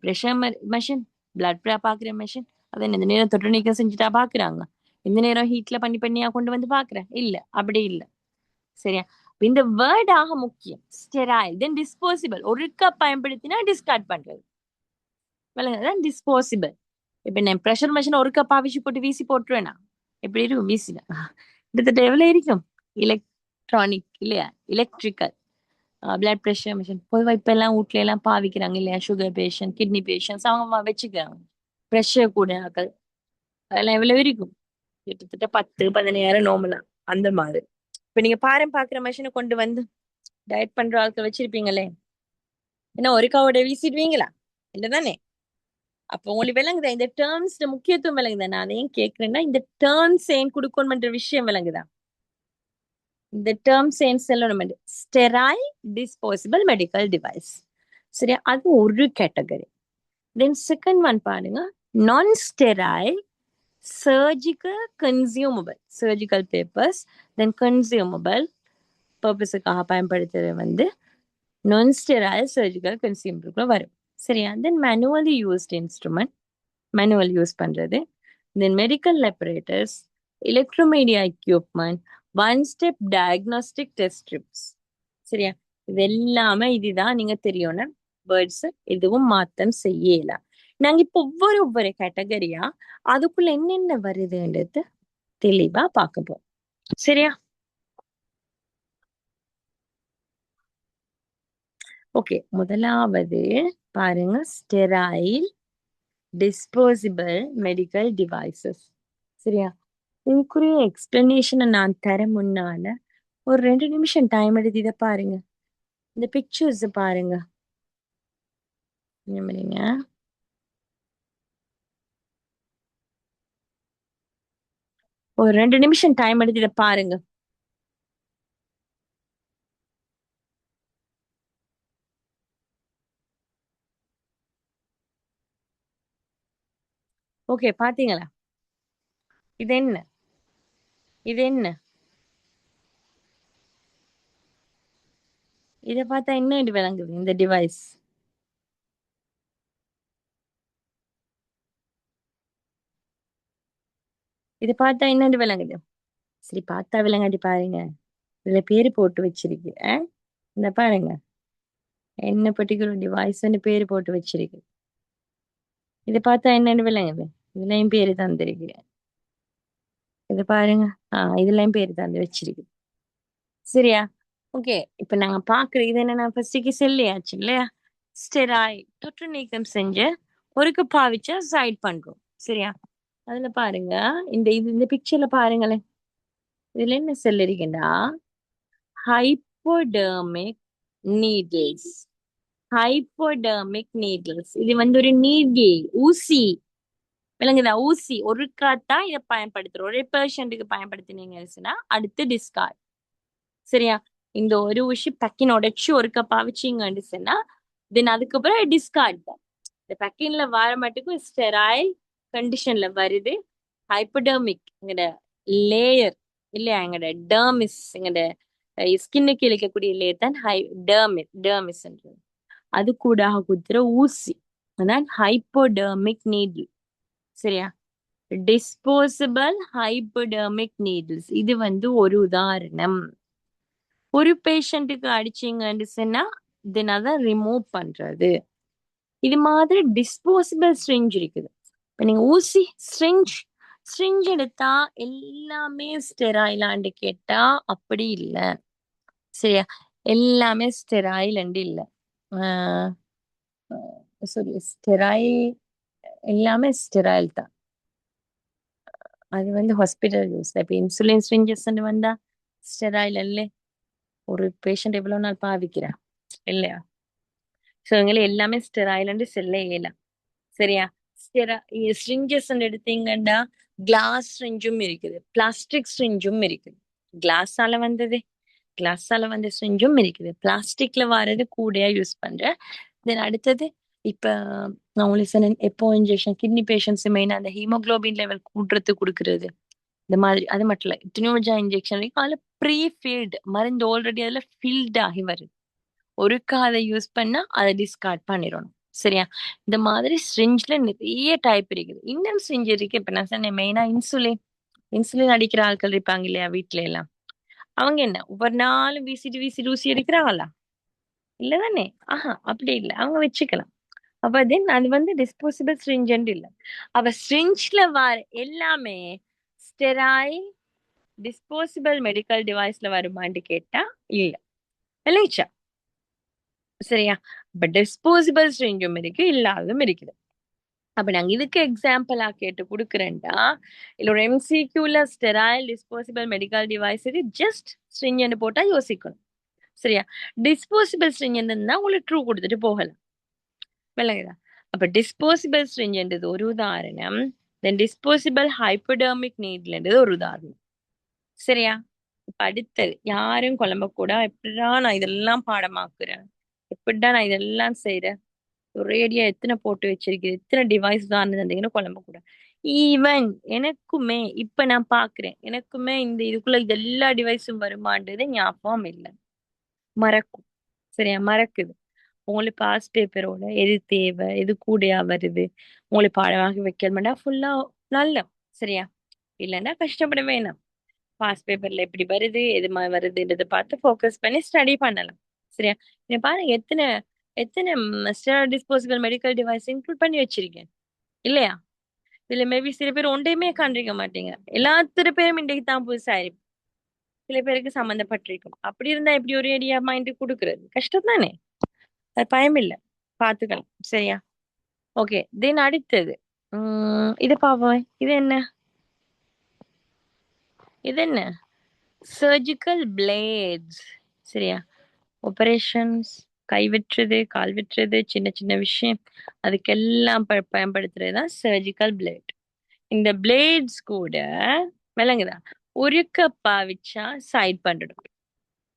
பிரஷர் மெஷின், பிளட் பாக்குற மெஷின், அதை இந்த நேரம் தொற்று நீக்கம் செஞ்சுட்டா பாக்குறாங்க, இந்த நேரம் ஹீட்ல பண்ணியா கொண்டு பாக்குறேன் இல்ல, அப்படி இல்ல, சரியா? இந்த வேர்ட் ஆக முக்கியம், ஸ்டெராயில். தென் டிஸ்போசிபிள், ஒருக்கா பயன்படுத்தினா டிஸ்கார்ட் பண்றது, டிஸ்போசிபிள். இப்ப நான் ப்ரெஷர் மெஷின் ஒருக்கா பாவிச்சு போட்டு வீசி போட்டுருவேனா, எப்படி இருக்கும் வீசின, கிட்டத்தட்ட எவ்வளவு இருக்கும், எலக்ட்ரானிக் இல்லையா, எலக்ட்ரிக்கல். பிளட் ப்ரெஷர் மிஷின் பொதுவாக இப்ப எல்லாம் வீட்ல எல்லாம் பாவிக்கிறாங்க இல்லையா, சுகர் பேஷண்ட், கிட்னி பேஷண்ட்ஸ் அவங்க வச்சுக்கிறாங்க, ப்ரெஷர் கூட ஆக்கள், அதெல்லாம் எவ்வளவு இருக்கும், கிட்டத்தட்ட 10-15 நோம்பலாம் அந்த மாதிரி. இப்ப நீங்க பாக்குற மிஷினை கொண்டு டயட் பண்ற ஆட்கள் வச்சிருப்பீங்களே, ஏன்னா ஒருக்காவோட வீசிடுவீங்களா, இல்லதானே? அப்போ உங்களுக்கு விளங்குதா இந்த டேர்ம்ஸ் முக்கியத்துவம் விளங்குதா? நான் ஏன் கேக்குறேன்னா, இந்த டேர்ம்ஸ் ஏன் கொடுக்கணும்ன்ற விஷயம் விளங்குதா? இந்த டேர்ம்ஸ் ஏன் சொல்லணும், ஸ்டெராயில் டிஸ்போசபிள் மெடிக்கல் டிவைஸ், சரியா? அது ஒரு கேட்டகரி. தென் செகண்ட் ஒன் பாருங்க, non sterile surgical consumable, surgical papers, then consumable பர்பஸுக்காக பயன்படுத்துறது நான் ஸ்டெராயில் சர்ஜிக்கல் கன்சியூமபிள் வரும், சரியா? Then manually used instrument, manual use பண்றது, then medical laboratories, electromedical equipment, one step diagnostic test strips, சரியா? இது எல்லாமே இதுதான் நீங்க தெரியும் வேர்ட்ஸ், எதுவும் மாத்தம் செய்யலாம். நாங்க இப்போ ஒவ்வொரு கேட்டகரியா அதுக்குள்ள என்னென்ன வருதுன்றது தெளிவா பார்க்க போறோம். சரியா? ஓகே, முதலாவது பாருங்க, ஸ்டெரைல் டிஸ்போசிபிள் மெடிக்கல் டிவைசஸ். சரியா? இதுக்குரிய எக்ஸ்பிளனேஷனை நான் தர முன்னால ஒரு 2 நிமிஷம் டைம் எடுத்து இதை பாருங்க, இந்த பிக்சர்ஸ் பாருங்க. நிமிருங்க. ஒரு 2 நிமிஷம் டைம் எடுத்து இதை பாருங்க. ஓகே, பாத்தீங்களா? இது என்ன? இது என்ன? இதை பார்த்தா என்ன இது விளங்குது இந்த டிவைஸ்? இதை பார்த்தா என்னன்னு விளங்குது? சரி, பார்த்தா விளங்காட்டி பாருங்க, இதுல பேரு போட்டு வச்சிருக்கு. இந்த பாருங்க, என்ன பர்டிகுலர் டிவைஸ்ன்னு பேரு போட்டு வச்சிருக்கு. இதை பார்த்தா என்னன்னு விளங்குது? இதுலயும் பேரு தந்திருக்கு. இதை பாருங்க, இதுலயும் பேரு தந்து வச்சிருக்கு. சரியா? ஓகே, இப்ப நாங்க பாக்குற இது என்னன்னா, ஃபர்ஸ்டுக்கு செல்லியாச்சு இல்லையா? ஸ்டெராய்ட் தொற்று நீக்கம் செஞ்சு ஒருக்கு பாவிச்சா சைட் பண்றோம். சரியா? அதுல பாருங்க, இந்த பிக்சர்ல பாருங்களேன், இதுல என்ன செல் இருக்குன்னா, ஹைப்போடெர்மிக் நீடில்ஸ். ஹைப்போடெர்மிக் நீடில்ஸ் இது வந்து ஒரு நீட்லி, ஊசி. விளங்குதா? ஊசி ஒருக்காத்தான் இதை பயன்படுத்துறோம். ஒரு பேஷண்ட்டுக்கு பயன்படுத்தினீங்கன்னா அடுத்து டிஸ்கார்ட். சரியா? இந்த ஒரு ஊசி பக்கின் உடைச்சு ஒருக்கா பாவிச்சிங்கன்னு சொன்னா தென் அதுக்கப்புறம் டிஸ்கார்ட் தான். இந்த பக்கின்ல வர மட்டுக்கும் ஸ்டெராயில் கண்டிஷன்ல வருது. ஹைப்போடெர்மிக் எங்கட லேயர் இல்லையா, எங்கட டெர்மிஸ், எங்கட ஸ்கின்னுக்கு இழைக்கக்கூடிய லேயர் தான் டெர்மிஸ். அது கூட குத்துற ஊசி அதான் ஹைப்போடெர்மிக் நீடில். சரியா? டிஸ்போசபிள் ஹைப்போடெர்மிக் நீடில்ஸ் இது வந்து ஒரு உதாரணம். ஒரு பேஷண்ட்டுக்கு அடிச்சீங்கன்னு சொன்னா தென் அதை ரிமூவ் பண்றது. இது மாதிரி டிஸ்போசபிள் ஸ்ட்ரிஞ்ச் இருக்குது. இப்ப நீங்க ஊசி ஸ்ட்ரிஞ்ச் எடுத்தா எல்லாமே ஸ்டெராயிலான்னு கேட்டா அப்படி இல்ல. சரியா? எல்லாமே ஸ்டெராயில் இல்ல. சாரி, ஸ்டெராயில் எல்லாமே ஸ்டெராயில் தான். அது வந்து ஹாஸ்பிட்டல் யூஸ். இப்ப இன்சுலின் ஸ்ட்ரிஞ்சஸ் வந்தா ஸ்டெராயில் இல்ல. ஒரு பேஷண்ட் எவ்வளவு நாள் பாவிக்கிறா இல்லையா? சோ எங்களை எல்லாமே ஸ்டெராயில் செல்ல இயலாம். சரியா? ஸ்ட்ரிஞ்சஸ் எடுத்தீங்கன்னா கிளாஸ் ஸ்ட்ரிஞ்சும் இருக்குது, பிளாஸ்டிக் ஸ்ட்ரிஞ்சும் இருக்குது. கிளாஸால வந்தது, கிளாஸால வந்த ஸ்ட்ரிஞ்சும் இருக்குது, பிளாஸ்டிக்ல வர்றது கூடயா யூஸ் பண்ற. தென் அடுத்தது, இப்ப நான் உங்களுக்கு சொன்னேன், எப்போ இன்ஜெக்ஷன் கிட்னி பேஷண்ட்ஸ் மெயினா அந்த ஹீமோகுளோபின் லெவல் கூட்டுறது கொடுக்கறது. இந்த மாதிரி அது மட்டும் இல்ல, இன்ஜெக்ஷன் வரைக்கும் அதுல ப்ரீ ஃபில்டு மருந்து ஆல்ரெடி அதுல ஃபில்ட் ஆகி வருது. ஒருக்கா அதை யூஸ் பண்ணா அதை டிஸ்கார்ட் பண்ணிடணும். சரியா? இந்த மாதிரி ஸ்ட்ரிஞ்ச்ல நிறைய டைப் இருக்குது. இன்னும் ஸ்ட்ரிஞ்ச் இருக்கு. இப்ப நான் சொன்னேன் மெயினா இன்சுலின் அடிக்கிற ஆட்கள் இருப்பாங்க இல்லையா வீட்டுல எல்லாம், அவங்க என்ன ஒவ்வொரு நாளும் வீசிட்டு ஊசி எடுக்கிறாங்களா? இல்லதானே? அப்படி இல்லை, அவங்க வச்சுக்கலாம். அப்ப தென் அது வந்து டிஸ்போசிபிள் ஸ்ட்ரிஞ்சன்ட் இல்ல. அப்ப ஸ்ட்ரிஞ்ச்ல வர எல்லாமே ஸ்டெராயில் டிஸ்போசிபிள் மெடிக்கல் டிவைஸ்ல வருமான்னு கேட்டா இல்ல. இல்லைச்சா? சரியா? பட் டிஸ்போசிபிள் ஸ்ட்ரிஞ்சும் இருக்கு, இல்லாததும் இருக்குது. அப்ப நாங்க இதுக்கு எக்ஸாம்பிளா கேட்டு கொடுக்குறேன்டா, இல்ல ஒரு எம்சிக்யூல sterile disposable medical device just ஸ்ட்ரிஞ்சுன்னு போட்டா யோசிக்கணும். சரியா? டிஸ்போசிபிள் ஸ்ட்ரிஞ்சுன்னா உங்களுக்கு ட்ரூ கொடுத்துட்டு போகலாம். விளங்குதா? அப்ப டிஸ்போசிபிள் ஸ்ட்ரிஞ்சுன்றது ஒரு உதாரணம், தென் டிஸ்போசிபிள் ஹைப்போடெர்மிக் நீட்லன்றது ஒரு உதாரணம். சரியா? இப்ப அடுத்தது, யாரும் குழம்ப கூட எப்படிடா நான் இதெல்லாம் பாடமாக்குறேன், எப்படிடா நான் இதெல்லாம் செய்யறேன், ஒரேடியா எத்தனை போட்டு வச்சிருக்கேன், எத்தனை டிவைஸ் தான் இருந்தீங்கன்னு குழம்ப கூட. ஈவன் எனக்குமே இப்ப நான் பாக்குறேன், எனக்குமே இந்த இதுக்குள்ள இது எல்லா டிவைஸும் வருமானது ஞாபகம் இல்லை, மறக்கும். சரியா? மறக்குது. உங்களுக்கு பாஸ் பேப்பரோட எது தேவை, எது கூடயா வருது, உங்களுக்கு பாடமாக வைக்கணும்னா ஃபுல்லா நல்ல. சரியா? இல்லைன்னா கஷ்டப்பட வேணாம். பாஸ் பேப்பர்ல எப்படி வருது, எது மாதிரி வருதுன்றதை பார்த்து ஃபோக்கஸ் பண்ணி ஸ்டடி பண்ணலாம். சரியா? பாருங்க எத்தனை எத்தனை steroid disposable medical device include பண்ணி வச்சிருக்கேன் இல்லையா? இதுல மேபி சில பேர் ஒன்றையுமே கண்டிருக்க மாட்டீங்க. எல்லாத்திர பேரும் இன்றைக்கு தான் புதுசாயிருக்கும். சில பேருக்கு சம்மந்தப்பட்டிருக்கும். அப்படி இருந்தா எப்படி ஒரு ஐடியா மைண்டு கொடுக்கறது கஷ்டம் தானே. அது பயம் இல்ல, பாத்துக்கலாம். சரியா? ஓகே, தென் அடுத்தது இது பாப்போம். இது என்ன? இது என்ன? Surgical blades. சரியா? ஆபரேஷன்ஸ், கை வெட்டுறது, கால் வெட்டுறது, சின்ன சின்ன விஷயம், அதுக்கெல்லாம் பயன்படுத்துறது தான் சர்ஜிக்கல் பிளேட். இந்த பிளேட்ஸ் கூட விளங்குதா, ஒரு கப்பா வச்சா சைட் பண்ணிடும்.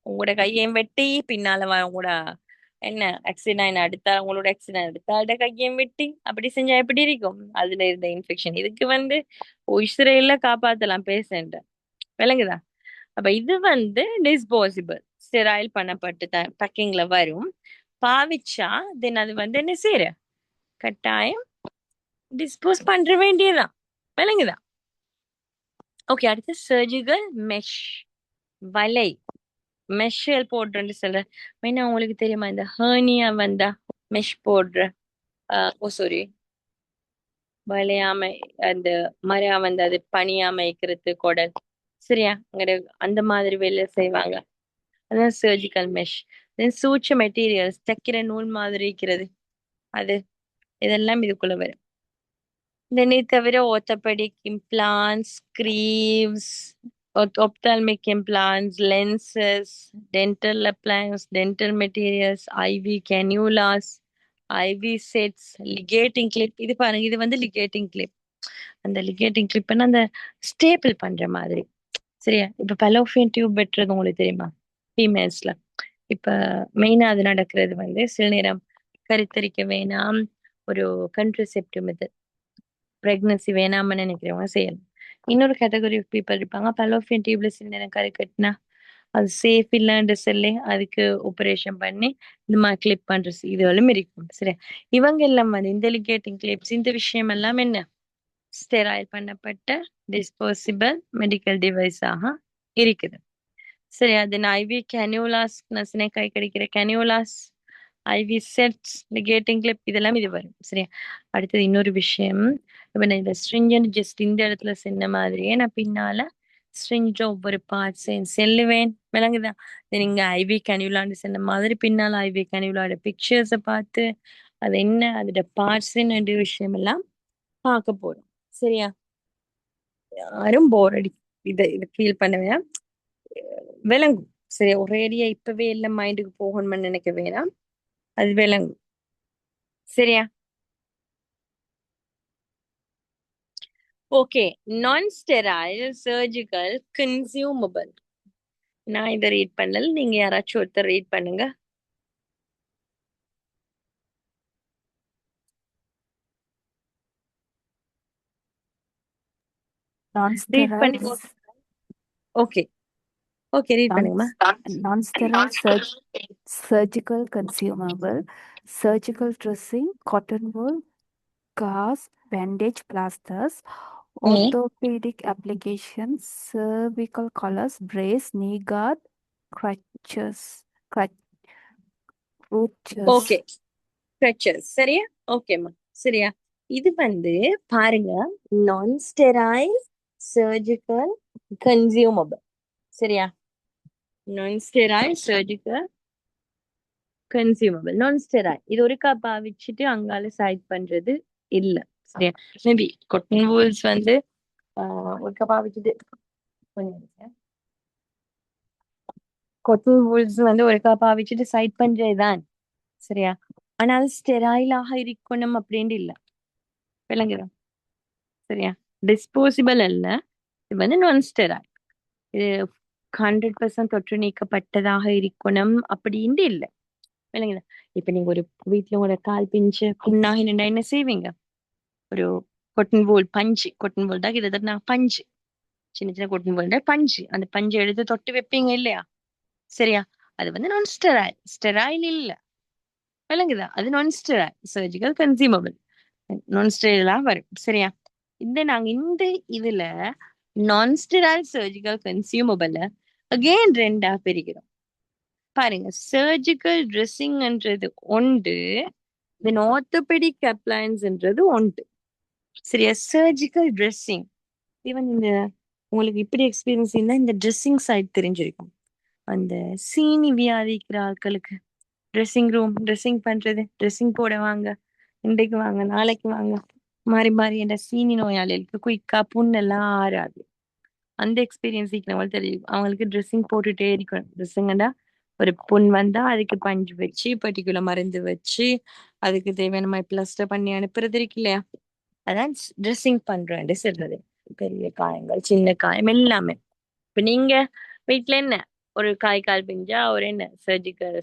உங்களோட கையையும் வெட்டி பின்னால உங்களோட என்ன ஆக்சிடென்ட் அடுத்தா உங்களோட ஆக்சிடென்ட் அடுத்த கையையும் வெட்டி அப்படி செஞ்சா எப்படி இருக்கும்? அதுல இருந்த இன்ஃபெக்ஷன் இதுக்கு உயிரையில காப்பாத்தலாம் பேஷண்ட். விளங்குதா? அப்ப இது டிஸ்போசிபிள், ஸ்டெராயில் பண்ணப்பட்டு பேக்கிங்ல வரும். பாவிச்சா தென் அது என்ன செய்யற, கட்டாயம் டிஸ்போஸ் பண்ற வேண்டியதுதான். விளங்குதா? ஓகே, அடுத்து சர்ஜிக்கல் மெஷ், வலை. மெஷ்ஷல் போடுறேன்னு சொல்ற மெயினா உங்களுக்கு தெரியுமா? இந்த ஹர்னியா வந்தா மெஷ் போடுற ஓ சாரி வளையாம அந்த மரம் அது பனியாம வைக்கிறது குடல். சரியா? அந்த மாதிரி வேலை செய்வாங்க. அதான் சர்ஜிக்கல் மெஷ். தென் சூட்ச மெட்டீரியல்ஸ், தைக்கிற நூல் மாதிரி இருக்கிறது அது, இதெல்லாம் இதுக்குள்ள வரும். தென் இது தவிர orthopedic implants, creams, ophthalmic implants, lenses, dental appliances, dental materials, IV cannulas, IV sets, ligating clip. இது பாருங்க, இது ligating clip. அந்த ligating clip அந்த ஸ்டேபிள் பண்ற மாதிரி. சரியா? இப்ப பலோஃபியன் டியூப் வெட்டுறது உங்களுக்கு தெரியுமா ஃபீமேல்ஸ்ல? இப்ப மெயினா அது நடக்கிறது சில நேரம் கருத்தரிக்க வேணாம், ஒரு கன்ட்ரசெப்டிவ் மெத்தட், பிரெக்னன்சி வேணாம்னு நினைக்கிறவங்க செய்யலாம். இன்னொரு கேட்டகரி ஆஃப் பீப்புள் இருப்பாங்க, பலோஃபியன் டியூப்ல சில நேரம் கரு கட்டினா அது சேஃப் இல்லைன்னு சொல்லி அதுக்கு ஆபரேஷன் பண்ணி இந்த மாதிரி கிளிப் பண்றது இதுவரையும் இருக்கும். சரியா? இவங்க எல்லாம் இன்டெலிகேட்டிங் கிளிப்ஸ், இந்த விஷயம் எல்லாம் என்ன, ஸ்டெராயில் பண்ணப்பட்ட டிஸ்போசிபிள் மெடிக்கல் டிவைஸாக இருக்குது. சரி, அது ஐவி கேனியூலாஸ், நசினை கை கடிக்கிற கேனியூலாஸ், ஐவி செட்ஸ், லிகேட்டிங் கிளிப், இதெல்லாம் இது வரும். சரியா? அடுத்தது இன்னொரு விஷயம், இப்ப நான் இந்த ஸ்ட்ரிஞ்சன் ஜஸ்ட் இந்த இடத்துல சொன்ன மாதிரியே நான் பின்னால ஸ்ட்ரிஞ்ச ஒவ்வொரு பார்ட்ஸையும் செல்லுவேன். விளங்குதா? நீங்க ஐவி கேனியூலான்னு சொன்ன மாதிரி பின்னால ஐவி கேனியூலாட பிக்சர்ஸை பார்த்து அது என்ன அதோட பார்ட்ஸ் விஷயம் எல்லாம் பார்க்க போறோம். சரியா? யாரும் போர் அடி இதை ஃபீல் பண்ண வேணாம், விளங்கும். சரி, ஒரேடியா இப்பவே எல்லாம் மைண்டுக்கு போகணும்னு நினைக்க வேணாம், அது விளங்கும். சரியா? ஓகே, நான் ஸ்டெராயில் சர்ஜிக்கல் கன்சியூமபிள். நான் இதை ரீட் பண்ணல, நீங்க யாராச்சும் ஒருத்தர் ரீட் பண்ணுங்க. ரீட் பண்ணி Non-sterile ஓகே ஓகே ரீட் பண்ணுங்கம்மா. non-sterile surgical consumable, surgical dressing, cotton wool, gauze, bandage, plasters, orthopedic applications, cervical collars, brace, knee guard, crutches, crutches. Okay, stretchers. சரியா? ஓகேம்மா. சரியா? இது பாருங்க, நான் ஸ்டெராயில் சர்ஜிக்கல் கன்சியூமபிள். சரியா? நான் ஸ்டெராயில் சர்ஜிக்கல் கன்சியூமபிள், நான் ஸ்டெராயில். இது ஒரு கப்பா வச்சுட்டு அங்கால சைட் பண்றது இல்ல. சரியா? மேபி கொட்டன் வூல்ஸ் ஒரு கப்பா வச்சுட்டு கொட்டன் வூல்ஸ் ஒரு கப்பா வச்சுட்டு சைட் பண்றதுதான். சரியா? ஆனா அது ஸ்டெராயிலாக இருக்கணும் அப்படின்னு இல்ல. விளங்குதா? சரியா? டிஸ்போசிபிள் அல்ல, இது நான் ஸ்டெராயில். இது 100% தொற்று நீக்கப்பட்டதாக இருக்கணும் அப்படின்னு இல்லை. விளங்குதா? இப்ப நீங்க ஒரு வீட்டுல உங்களோட கால் பிஞ்சு புண்ணாகி நின்றா என்ன செய்வீங்க? ஒரு கொட்டன் வோல் பஞ்சு, கொட்டன் வோல் தான் கிட்டத்தட்ட நான் பஞ்சு, சின்ன சின்ன கொட்டன் வோல் பஞ்சு, அந்த பஞ்சை எடுத்து தொட்டு வைப்பீங்க இல்லையா? சரியா? அது நான் ஸ்டெராயில், ஸ்டெராயில் இல்ல. விளங்குதா? அது நான் ஸ்டெராயில் சர்ஜிக்கல் கன்சியூமபிள், நான் ஸ்டெராயிலா வரும். சரியா? நாங்க இதுல நான் ஸ்டெராயில் சர்ஜிக்கல் கன்சியூமபிள் அகெயின் ரெண்டா பிரிக்கிறோம். பாருங்க, சர்ஜிக்கல் ட்ரெஸ்ஸிங்ன்றது உண்டு, தென் ஆர்த்தோபெடிக் அப்ளையன்ஸ்ன்றது உண்டு. சரியா? சர்ஜிக்கல் ட்ரெஸ்ஸிங் ஈவன் இந்த உங்களுக்கு இப்படி எக்ஸ்பீரியன்ஸ் இருந்தா இந்த ட்ரெஸ்ஸிங் சைட் தெரிஞ்சிருக்கும். அந்த சீனி வியாதிக்கிற ஆட்களுக்கு ட்ரெஸ்ஸிங் ரூம் ட்ரெஸ்ஸிங் பண்றது, ட்ரெஸ்ஸிங் போட வாங்க, இன்றைக்கு வாங்க நாளைக்கு வாங்க, மாறி மாறி என்ற சீனி நோயாளிகளுக்கு குயிக்கா புண்ணெல்லாம் ஆறாது. அந்த எக்ஸ்பீரியன்ஸ் இருக்கிறவங்களுக்கு தெரியும். அவங்களுக்கு ட்ரெஸ்ஸிங் போட்டுட்டே இருக்கணும். ட்ரெஸ்ஸிங்கன்னா ஒரு புண் வந்தா அதுக்கு பஞ்சு வச்சு பர்டிகுலர் மருந்து வச்சு அதுக்கு தேவையான மாதிரி பிளாஸ்டர் பண்ணி அனுப்புறது இருக்கு இல்லையா? அதான் ட்ரெஸ்ஸிங் பண்றேன் சொல்றது. பெரிய காயங்கள் சின்ன காயம் எல்லாமே. இப்ப நீங்க வீட்ல என்ன ஒரு கால் பிஞ்சா ஒரு என்ன சர்ஜிக்கல்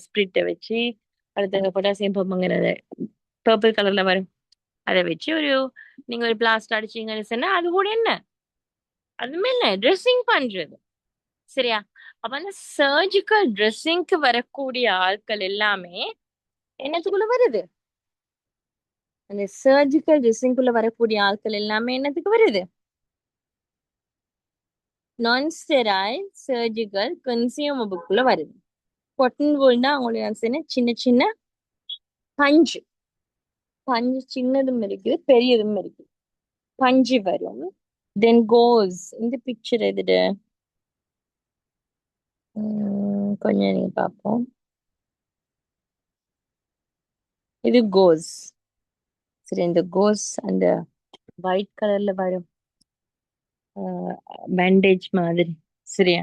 ஸ்பிரிட்டை வச்சு அடுத்த பொட்டாசியம் பம்புங்கிறத பர்பிள் கலர்ல வரும், அதை வச்சு நீங்க ஒரு பிளாஸ்டர் அடிச்சீங்கன்னு சொன்னா அது கூட என்ன, அதுமே என்ன ட்ரெஸ்ஸிங் பண்றது. சரியா? அப்ப அந்த சர்ஜிக்கல் ட்ரெஸ்ஸிங்க்கு வரக்கூடிய ஆட்கள் எல்லாமே என்னத்துக்குள்ள வருது? அந்த சர்ஜிக்கல் ட்ரெஸ்ஸிங்குள்ள வரக்கூடிய ஆட்கள் எல்லாமே என்னத்துக்கு வருது? நான் ஸ்டெராய்ல் சர்ஜிக்கல் கன்சியூமபிள்குள்ள வருது. கொட்டன் woolனா அவங்களுக்கு நான் சொன்னேன் சின்ன சின்ன பஞ்சு, பஞ்சு சின்னதும் இருக்கு பெரியதும் இருக்கு, பஞ்சு வரும். தென் கோஸ் இந்த பிக்சர் எதுடு கொஞ்சம் நீங்க பார்ப்போம். இது கோஸ். சரி, இந்த கோஸ் அந்த ஒயிட் கலர்ல வரும் பேண்டேஜ் மாதிரி. சரியா?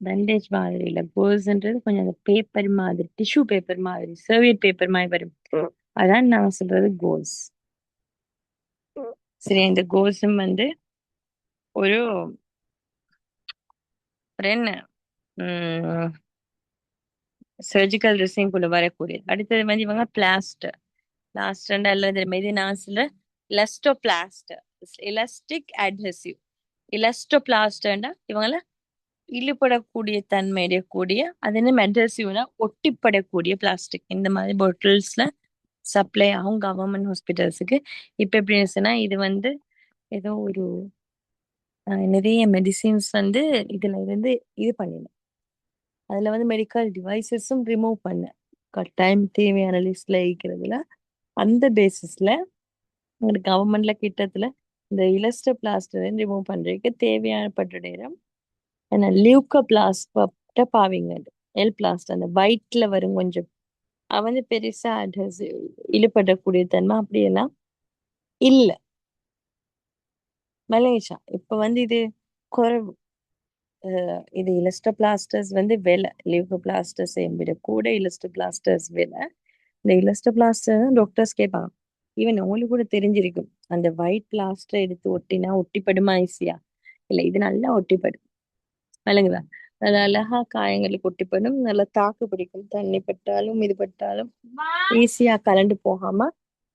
பேண்டேஜ் மாதிரி இல்ல, கோஸ்ன்றது கொஞ்சம் அந்த பேப்பர் மாதிரி, டிஷ்யூ பேப்பர் மாதிரி, சர்வியட் பேப்பர் மாதிரி வரும். அதான் நான் சொல்றது கோஸ். சரி, இந்த கோஸும் ஒரு ஒரு என்ன சர்ஜிக்கல் ட்ரெஸ்ஸிங் குள்ள வரக்கூடியது. அடுத்தது இவங்க பிளாஸ்டர். பிளாஸ்டர் அல்லது இது நான் சொல்ற elasto plaster, elastic adhesive. Elasto பிளாஸ்டர்னா இவங்கள இழுபடக்கூடிய தன்மையுடைய கூடிய அது என்ன அட்ஹெசிவ்னா ஒட்டிப்படக்கூடிய பிளாஸ்டிக். இந்த மாதிரி பாட்டில்ஸ்ல சப்ளை ஆகும் கவர்மெண்ட் ஹாஸ்பிட்டல்ஸுக்கு. இப்ப எப்படி இருந்துச்சுன்னா இது ஏதோ ஒரு நிறைய மெடிசின்ஸ் இதுல இருந்து இது பண்ணினேன். அதுல மெடிக்கல் டிவைசஸும் ரிமூவ் பண்ணேன் கட்டாயம் தேவையான லிஸ்ட்ல இருக்கிறதுல. அந்த பேசிஸ்ல உங்களுக்கு கவர்மெண்ட்ல கிட்டத்துல இந்த இலஸ்டர் பிளாஸ்டர் ரிமூவ் பண்றதுக்கு தேவையான பட்ட நேரம் ஏன்னா லியூக்க பிளாஸ்ட பாவிங்க. எல் பிளாஸ்ட் அந்த வயிட்ல வரும் கொஞ்சம் பெருசா adhesive இழுபடக்கூடிய தன்மை அப்படியெல்லாம் இல்ல மலேசியா. இப்ப இது குறைவு. இது இலஸ்டர் பிளாஸ்டர்ஸ் விலை லியூகோ பிளாஸ்டர்ஸ் விட கூட இலஸ்டர் பிளாஸ்டர்ஸ் விலை. இந்த இலஸ்டர் பிளாஸ்டர் டாக்டர்ஸ் கேட்பாங்க. ஈவன் உங்களுக்கு கூட தெரிஞ்சிருக்கும், அந்த ஒயிட் பிளாஸ்டர் எடுத்து ஒட்டினா ஒட்டிப்படுமா ஈஸியா? இல்ல, இது நல்லா ஒட்டிப்படும். விளங்குதா? நல்ல அழகா காயங்களுக்கு ஒட்டிப்படும், நல்லா தாக்கு பிடிக்கும். தண்ணி பட்டாலும் இது பட்டாலும் ஈஸியா கலண்டு போகாம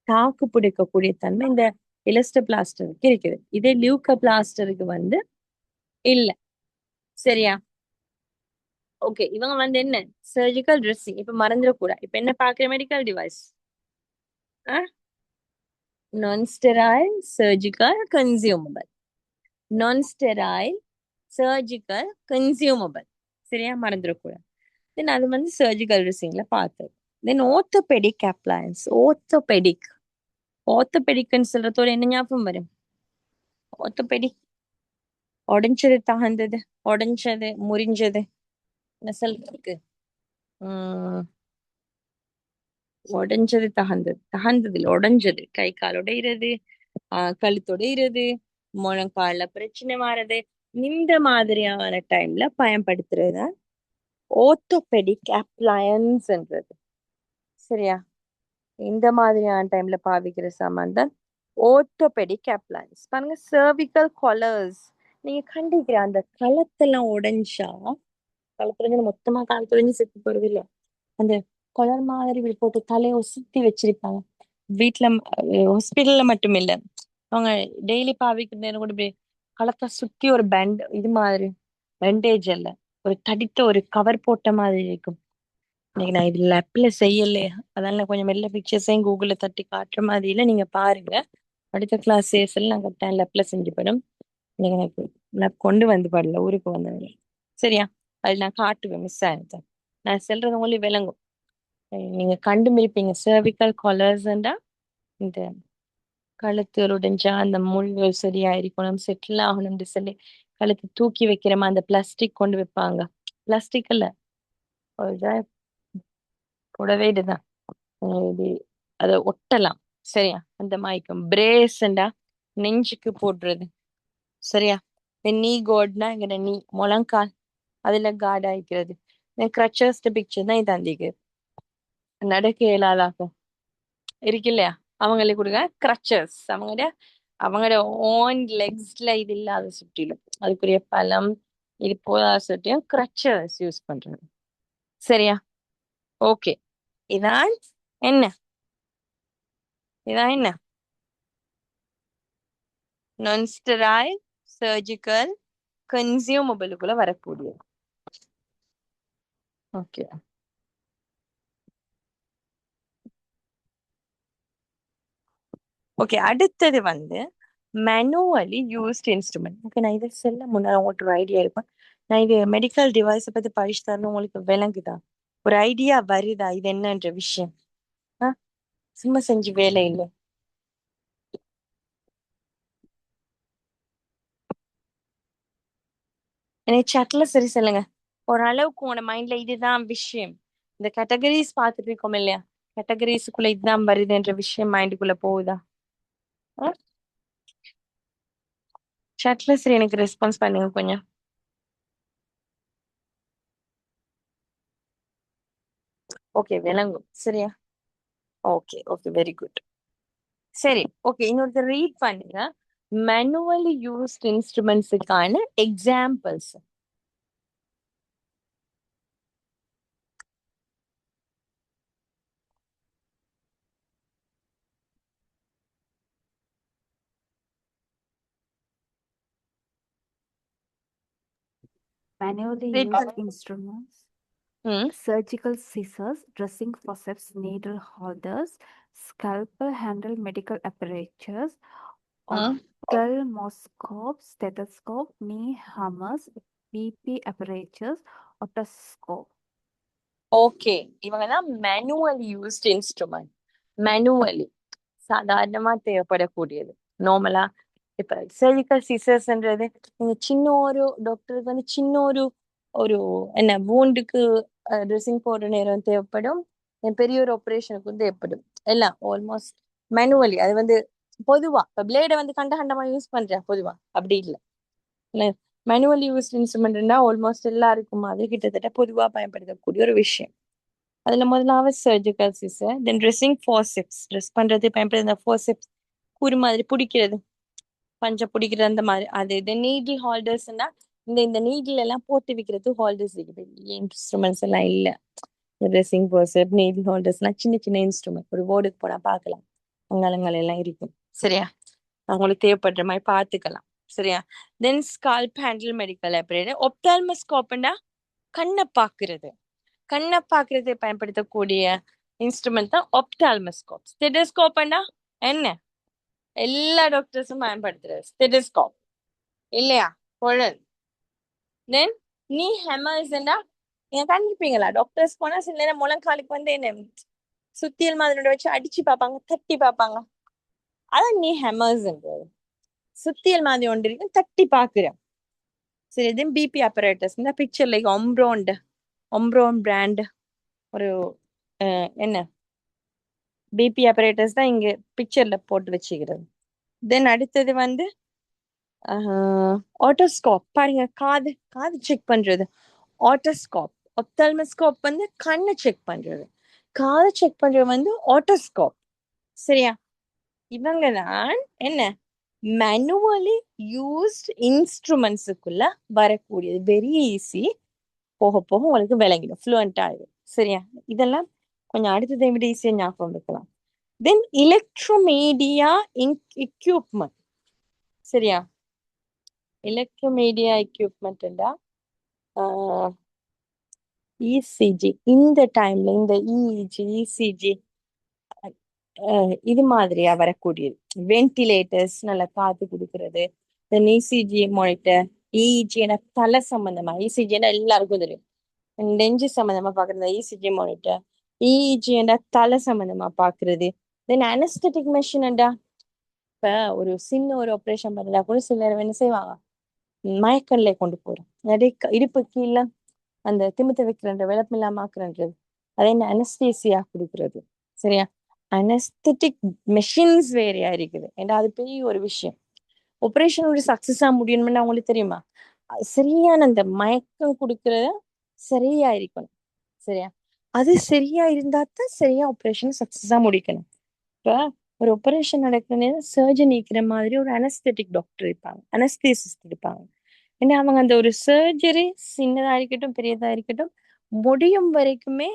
தாக்கு பிடிக்கக்கூடிய தன்மை இந்த இலஸ்டர் பிளாஸ்டருக்கு இருக்குது. இதே லியூக்க பிளாஸ்டருக்கு இல்ல. சரியா? ஓகே, இவங்க என்ன சர்ஜிக்கல் ட்ரெஸ்ஸிங் இப்ப மறந்துடக்கூடாது. இப்ப என்ன பாக்குற மெடிக்கல் டிவைஸ் நான் ஸ்டெராய்ல் சர்ஜிக்கல் கன்சியூமபிள். நான் ஸ்டெராய்ல் சர்ஜிக்கல் கன்சியூமபிள். சரியா? மறந்துடக்கூடாது. தென் அது சர்ஜிக்கல் ட்ரெஸ்ஸிங்ல பார்த்தது. தென் ஓர்த்தோபெடிக் அப்ளையன்ஸ். ஓர்த்தோபெடிக்னு சொல்றதோட என்ன ஞாபகம் வரும்? ஓர்த்தோபெடிக் உடைஞ்சது தகந்தது, உடைஞ்சது முறிஞ்சது என்ன சொல்றதுக்கு? உடைஞ்சது தகந்தது, தகந்ததில் உடைஞ்சது, கை கால் உடையிறது, கழுத்து உடையிறது, முழங்கால்ல பிரச்சனை மாறது, இந்த மாதிரியான டைம்ல பயன்படுத்துறது ஓர்த்தோபெடிக் அப்ளையன்ஸ்ன்றது. சரியா? இந்த மாதிரியான டைம்ல பாவிக்கிற சாமான் தான் ஓர்த்தோபெடிக் அப்ளையன்ஸ். பாருங்க, சர்விக்கல் கொலர்ஸ். நீங்க கண்டிக்கிற அந்த களத்தெல்லாம் உடைஞ்சா, களத்துல மொத்தமா காலத்துல செத்து போறது இல்ல, அந்த கொலர் மாதிரி இப்படி போட்டு தலையை சுத்தி வச்சிருப்பாங்க வீட்டுல. ஹாஸ்பிட்டல்ல மட்டும் இல்ல, அவங்க டெய்லி பாவிக்கிற நேரம் கூட இப்படி களத்தை சுத்தி ஒரு பேண்ட் இது மாதிரி, பேண்டேஜ் அல்ல, ஒரு தடித்த ஒரு கவர் போட்ட மாதிரி இருக்கும். இன்னைக்கு நான் இது லேப்ல செய்யலையே, அதனால நான் கொஞ்சம் மெல்ல பிக்சர்ஸையும் கூகுள்ல தட்டி காட்டுற மாதிரி இல்ல, நீங்க பாருங்க. அடுத்த கிளாஸ் சேஸ்ல நான் கரெக்டாக லேப்ல செஞ்சு போயிடும். இன்னைக்கு நான் கொண்டு படல, ஊருக்கு வந்தேன். சரியா? அது நான் காட்டுவேன் மிஸ் ஆனது. நான் சொல்றது உங்களுக்கு விளங்கும். நீங்க கண்டுபிடிப்பீங்க. cervical collars-ண்டா இந்த கழுத்து உடைஞ்சா அந்த முள்கள் சரியாயிருக்கணும், செட்டில் ஆகணும்னு சொல்லி கழுத்து தூக்கி வைக்கிறமா அந்த பிளாஸ்டிக் கொண்டு வைப்பாங்க. பிளாஸ்டிக் இல்ல, ஒரு இதா புடவை இதுதான். இது அதை ஒட்டலாம். சரியா? அந்த மாய்க்கும் பிரேஸ்ண்டா நெஞ்சுக்கு போடுறது. சரியா? நீ கோட்னா இங்க நீ முழங்கால் அதுல கார்ட் ஆயிக்கிறது. கிரச்சர்ஸ் பிக்சர் தான் இது அந்திக்கு நடக்க இயலாதாக்கும் இருக்கு இல்லையா, அவங்களுக்கு கொடுங்க கிரச்சர்ஸ். அவங்களோட ஓன் லெக்ஸ்ல இது இல்லாத சுற்றிலும் அதுக்குரிய பலம் இது போதாத சுற்றியும் கிரச்சர்ஸ் யூஸ் பண்றாங்க. சரியா? ஓகே. இதான் என்ன இதான் என்ன நான் ஸ்டெரைல் சர்ஜிக்கல் கன்சியூமபிளுக்குள்ள வரக்கூடிய. ஓகே. ஓகே, அடுத்தது வந்து மேனுவலி யூஸ்ட் இன்ஸ்ட்ருமெண்ட். ஓகே, நான் இதை சொல்ல முன்னாடி உங்களுக்கு ஒரு ஐடியா இருக்கும். நான் இது மெடிக்கல் டிவைஸை பத்தி படிச்சு தரணும், உங்களுக்கு விளங்குதா? ஒரு ஐடியா வருதா இது என்னன்ற விஷயம்? ஆ, சும்மா செஞ்சு வேலை இல்லை. எனக்கு சட்ல சரி சொல்லுங்க. ஓரளவுக்கு உன மைண்ட்ல இதுதான் விஷயம், இந்த கேட்டகரிஸ் பார்த்துட்டு இருக்கோம் இல்லையா, கேட்டகரிஸுக்குள்ள இதுதான் வருதுன்ற விஷயம் மைண்டுக்குள்ள போகுதா? சட்ல சரி எனக்கு ரெஸ்பான்ஸ் பண்ணுங்க கொஞ்சம். ஓகே, விளங்கும். சரியா? Okay okay, very good. சரி, ஓகே, இன்னொருத்தர் ரீட் பண்ணுங்க. மேனுவலி யூஸ்ட் இன்ஸ்ட்ருமெண்ட்ஸுக்கான எக்ஸாம்பிள்ஸ். Manually ரீட் used பண்ணுங்க. instruments, ம் surgical scissors, dressing forceps, needle holders, scalpel handle medical apparatures, ம் ophthalmoscope, stethoscope, knee hammers, BP apparatures, otoscope. Okay, இவங்க தான் மேனுவலி யூஸ்ட் இன்ஸ்ட்ருமெண்ட். மேனுவலி சாதாரணமா தேவைப்படக்கூடியது. நார்மலா இப்ப சர்ஜிக்கல் சீசர்ஸ்ன்றது நீங்க சின்ன ஒரு டாக்டருக்கு வந்து சின்ன ஒரு ஒரு என்ன வூண்டுக்கு ட்ரெஸ்ஸிங் போடுற நேரம் தேவைப்படும், பெரிய ஒரு ஆப்ரேஷனுக்கு தேவைப்படும். எல்லாம் ஆல்மோஸ்ட் மேனுவலி. அது வந்து பொதுவா இப்ப பிளேடை வந்து கண்ட கண்டமா யூஸ் பண்றேன் பொதுவா, அப்படி இல்லை. மேனுவல் யூஸ்ட் இன்ஸ்ட்ருமெண்ட்னா ஆல்மோஸ்ட் எல்லாருக்கும் அது கிட்டத்தட்ட பொதுவா பயன்படுத்தக்கூடிய ஒரு விஷயம். அதுல முதலாவது சர்ஜிக்கல் சிசர், தென் ட்ரெஸ்ஸிங் ஃபோர்செப்ஸ். ட்ரெஸ் பண்றது பயன்படுத்த ஃபோர்செப்ஸ், கூறு மாதிரி பிடிக்கிறது, பஞ்ச பிடிக்கிறது அந்த மாதிரி. அது இது நீடில் ஹோல்டர்ஸ்னா இந்த நீடில் எல்லாம் போட்டு வைக்கிறது ஹோல்டர்ஸ் இருக்குது. இன்ஸ்ட்ருமெண்ட்ஸ் எல்லாம் இல்ல. ட்ரெஸ்ஸிங் ஃபோர்செப் நீடில் ஹோல்டர்ஸ்லாம் சின்ன சின்ன இன்ஸ்ட்ருமெண்ட், ஒரு போர்டுக்கு போனா பார்க்கலாம், அங்காளங்கள் எல்லாம் இருக்கும். சரியா? அவங்களுக்கு தேவைப்படுற மாதிரி பார்த்துக்கலாம். சரியா? தென் ஸ்கால்ப் ஹேண்டில் மெடிக்கல் ஆப்ரேட்டர். ஒப்தால்மஸ்கோப்னா கண்ணை பாக்குறது, கண்ணை பாக்குறது பயன்படுத்தக்கூடிய இன்ஸ்ட்ருமெண்ட் தான் ஒப்தால்மஸ்கோப். ஸ்டெதோஸ்கோப்னா என்ன எல்லா டாக்டர்ஸும் பயன்படுத்துறது ஸ்டெதோஸ்கோப் இல்லையா, குழல். தென் நீ ஹெமர்ஸ்னா நீங்க கண்டிப்பீங்களா, டாக்டர்ஸ் போனா சில நேரம் முழங்காலுக்கு வந்து என்ன சுத்தியல் மாதிரி வச்சு அடிச்சு பார்ப்பாங்க, தட்டி பார்ப்பாங்க. அதான் நீ ஹெமர்ஸ்ன்றது. சுத்தியல் மாதிரி ஒன்று இருக்கு, தட்டி பாக்குறேன். சரி, தென் பிபி அப்பரேட்டஸ். இந்த பிக்சர் லைக் ஒம்ப்ரோன் பிராண்ட் ஒரு என்ன பிபி அப்பரேட்டஸ் தான் இங்க பிக்சர்ல போட்டு வச்சுக்கிறது. தென் அடுத்தது வந்து ஆட்டோஸ்கோப். பாருங்க, காது காது செக் பண்றது ஆட்டோஸ்கோப். ஒப்தால்மஸ்கோப் வந்து கண்ணை செக் பண்றது, காது செக் பண்றது வந்து ஆட்டோஸ்கோப். சரியா? இவங்க தான் என்ன மேனுவலி யூஸ்ட் இன்ஸ்ட்ருமெண்ட்ஸுக்குள்ள வரக்கூடியது. வெரி ஈஸி, போக போக உங்களுக்கு விளங்கிடும், ஃப்ளூயண்ட் ஆயிடும். சரியா? இதெல்லாம் கொஞ்சம் அடுத்ததை விட ஈஸியா ஞாபகம் வைக்கலாம். தென் எலக்ட்ரோமீடியா எக்யூப்மெண்ட். சரியா? எலக்ட்ரோமீடியா எக்யூப்மெண்ட்டா இசிஜி. இந்த டைம்ல இந்த இஇஜி இசிஜி இது மாதிரியா வரக்கூடியது. வென்டிலேட்டர்ஸ் நல்லா காத்து கொடுக்கறது, தென் இசிஜி மானிட்டர், EEG தலை சம்பந்தமா, ECG எல்லாருக்கும் தெரியும். நெஞ்சு சம்பந்தமா பாக்குறது ECG மானிட்டர். EEG தலை சம்பந்தமா பாக்குறது. தென் அனஸ்தட்டிக் மெஷின் இப்ப ஒரு சின்ன ஒரு ஆப்ரேஷன் பண்ணா கூட சில நேரம் என்ன செய்வாங்க, மயக்கல்ல கொண்டு போறோம். நிறைய இடுப்பு கீழே அந்த திமித்த வைக்கிறன்ற விளப்பில்லாம ஆக்குறன்றது, அதே அனஸ்தீசியா கொடுக்குறது. சரியா? அனஸ்தட்டிக் மெஷின்ஸ் வேறையா இருக்குது. ஏன்னா அது பெரிய ஒரு விஷயம். ஆபரேஷன் ஒரு சக்சஸா முடியணும்னு அவங்களுக்கு தெரியுமா? சரியான அந்த மயக்கம் கொடுக்கறத சரியா இருக்கணும். சரியா? அது சரியா இருந்தா தான் சரியா ஆபரேஷன் சக்சஸா முடிக்கணும். இப்ப ஒரு ஆபரேஷன் நடக்கிற நேரம் சர்ஜன் இருக்கிற மாதிரி ஒரு அனஸ்தெட்டிக் டாக்டர் இருப்பாங்க, அனஸ்தீசிஸ்ட் இருப்பாங்க. ஏன்னா அவங்க அந்த ஒரு சர்ஜரி சின்னதா இருக்கட்டும் பெரியதா இருக்கட்டும் முடியும் வரைக்குமே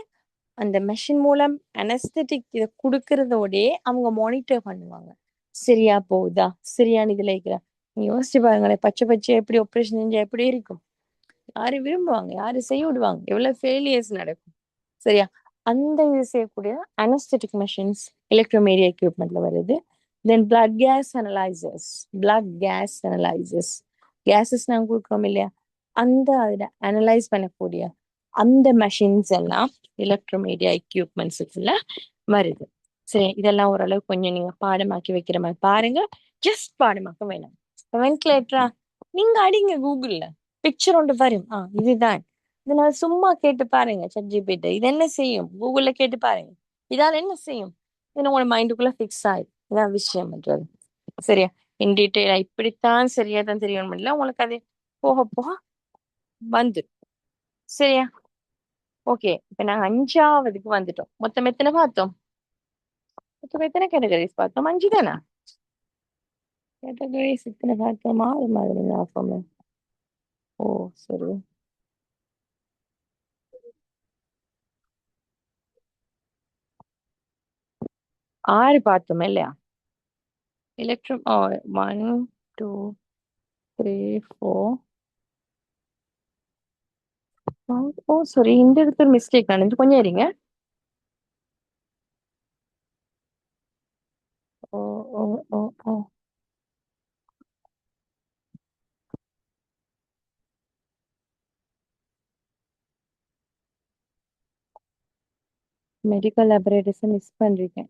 அந்த மெஷின் மூலம் அனஸ்தெட்டிக் இதை கொடுக்கறதோடயே அவங்க மானிட்டர் பண்ணுவாங்க. சரியா போகுதா, சரியான இதுல இருக்கிறா. நீங்க யோசிச்சு பாருங்களேன், பச்சை பச்சை எப்படி ஆப்ரேஷன் செஞ்சா எப்படி இருக்கும்? யாரு விரும்புவாங்க? யாரு செய்ய விடுவாங்க? எவ்வளவு ஃபெயிலியர்ஸ் நடக்கும். சரியா? அந்த இது செய்யக்கூடிய அனஸ்தெட்டிக் மெஷின்ஸ் எலக்ட்ரோமீடியா எக்யூப்மெண்ட்ல வருது. Then blood gas analysers. Blood gas analysers, gases நாங்க கொடுக்குறோம் இல்லையா, அந்த அதில் அனலைஸ் பண்ணக்கூடிய அந்த மெஷின்ஸ் எல்லாம் எலக்ட்ரோமீடியா எக்யூப்மெண்ட்ஸுக்குள்ள வருது. சரி, இதெல்லாம் ஓரளவு கொஞ்சம் நீங்க பாடமாக்கி வைக்கிற மாதிரி பாருங்க. ஜஸ்ட் பாடமாக்க வேணாம். வென்டிலேட்டரா, நீங்க அடிங்க கூகுள்ல, பிக்சர் ஒன்று வரும். இதுதான். இதனால சும்மா கேட்டு பாருங்க ChatGPT இது என்ன செய்யும், கூகுள்ல கேட்டு பாருங்க இதால என்ன செய்யும். இது உங்களோட மைண்டுக்குள்ள ஃபிக்ஸ் ஆயிடும். இதான் விஷயம்ன்றது. சரியா? இன் டீட்டெயிலா இப்படித்தான் சரியா தான் தெரியணும் இல்லை, உங்களுக்கு அது போக போக வந்து. சரியா? ஓகே, இப்ப நாங்க 5ஆவதுக்கு வந்துட்டோம். மொத்தம் எத்தனை பார்த்தோம்? மொத்தம் எத்தனை கேட்டகரிஸ் பார்த்தோம்? 5 தானே கேட்டகரிஸ்? எத்தனை பார்த்தோமா? அது மாதிரி ஞாபகம். ஓ சரி, 6 பார்த்தோம் இல்லையா? எலக்ட்ரோ 1 2 3 4. ஓ சாரி, இந்த இடத்துல மிஸ்டேக் நடந்து, கொஞ்சம் இருங்க. ஓ ஓ ஓ ஓ மெடிக்கல் லேபரேட்டரிஸ் மிஸ் பண்றீங்க.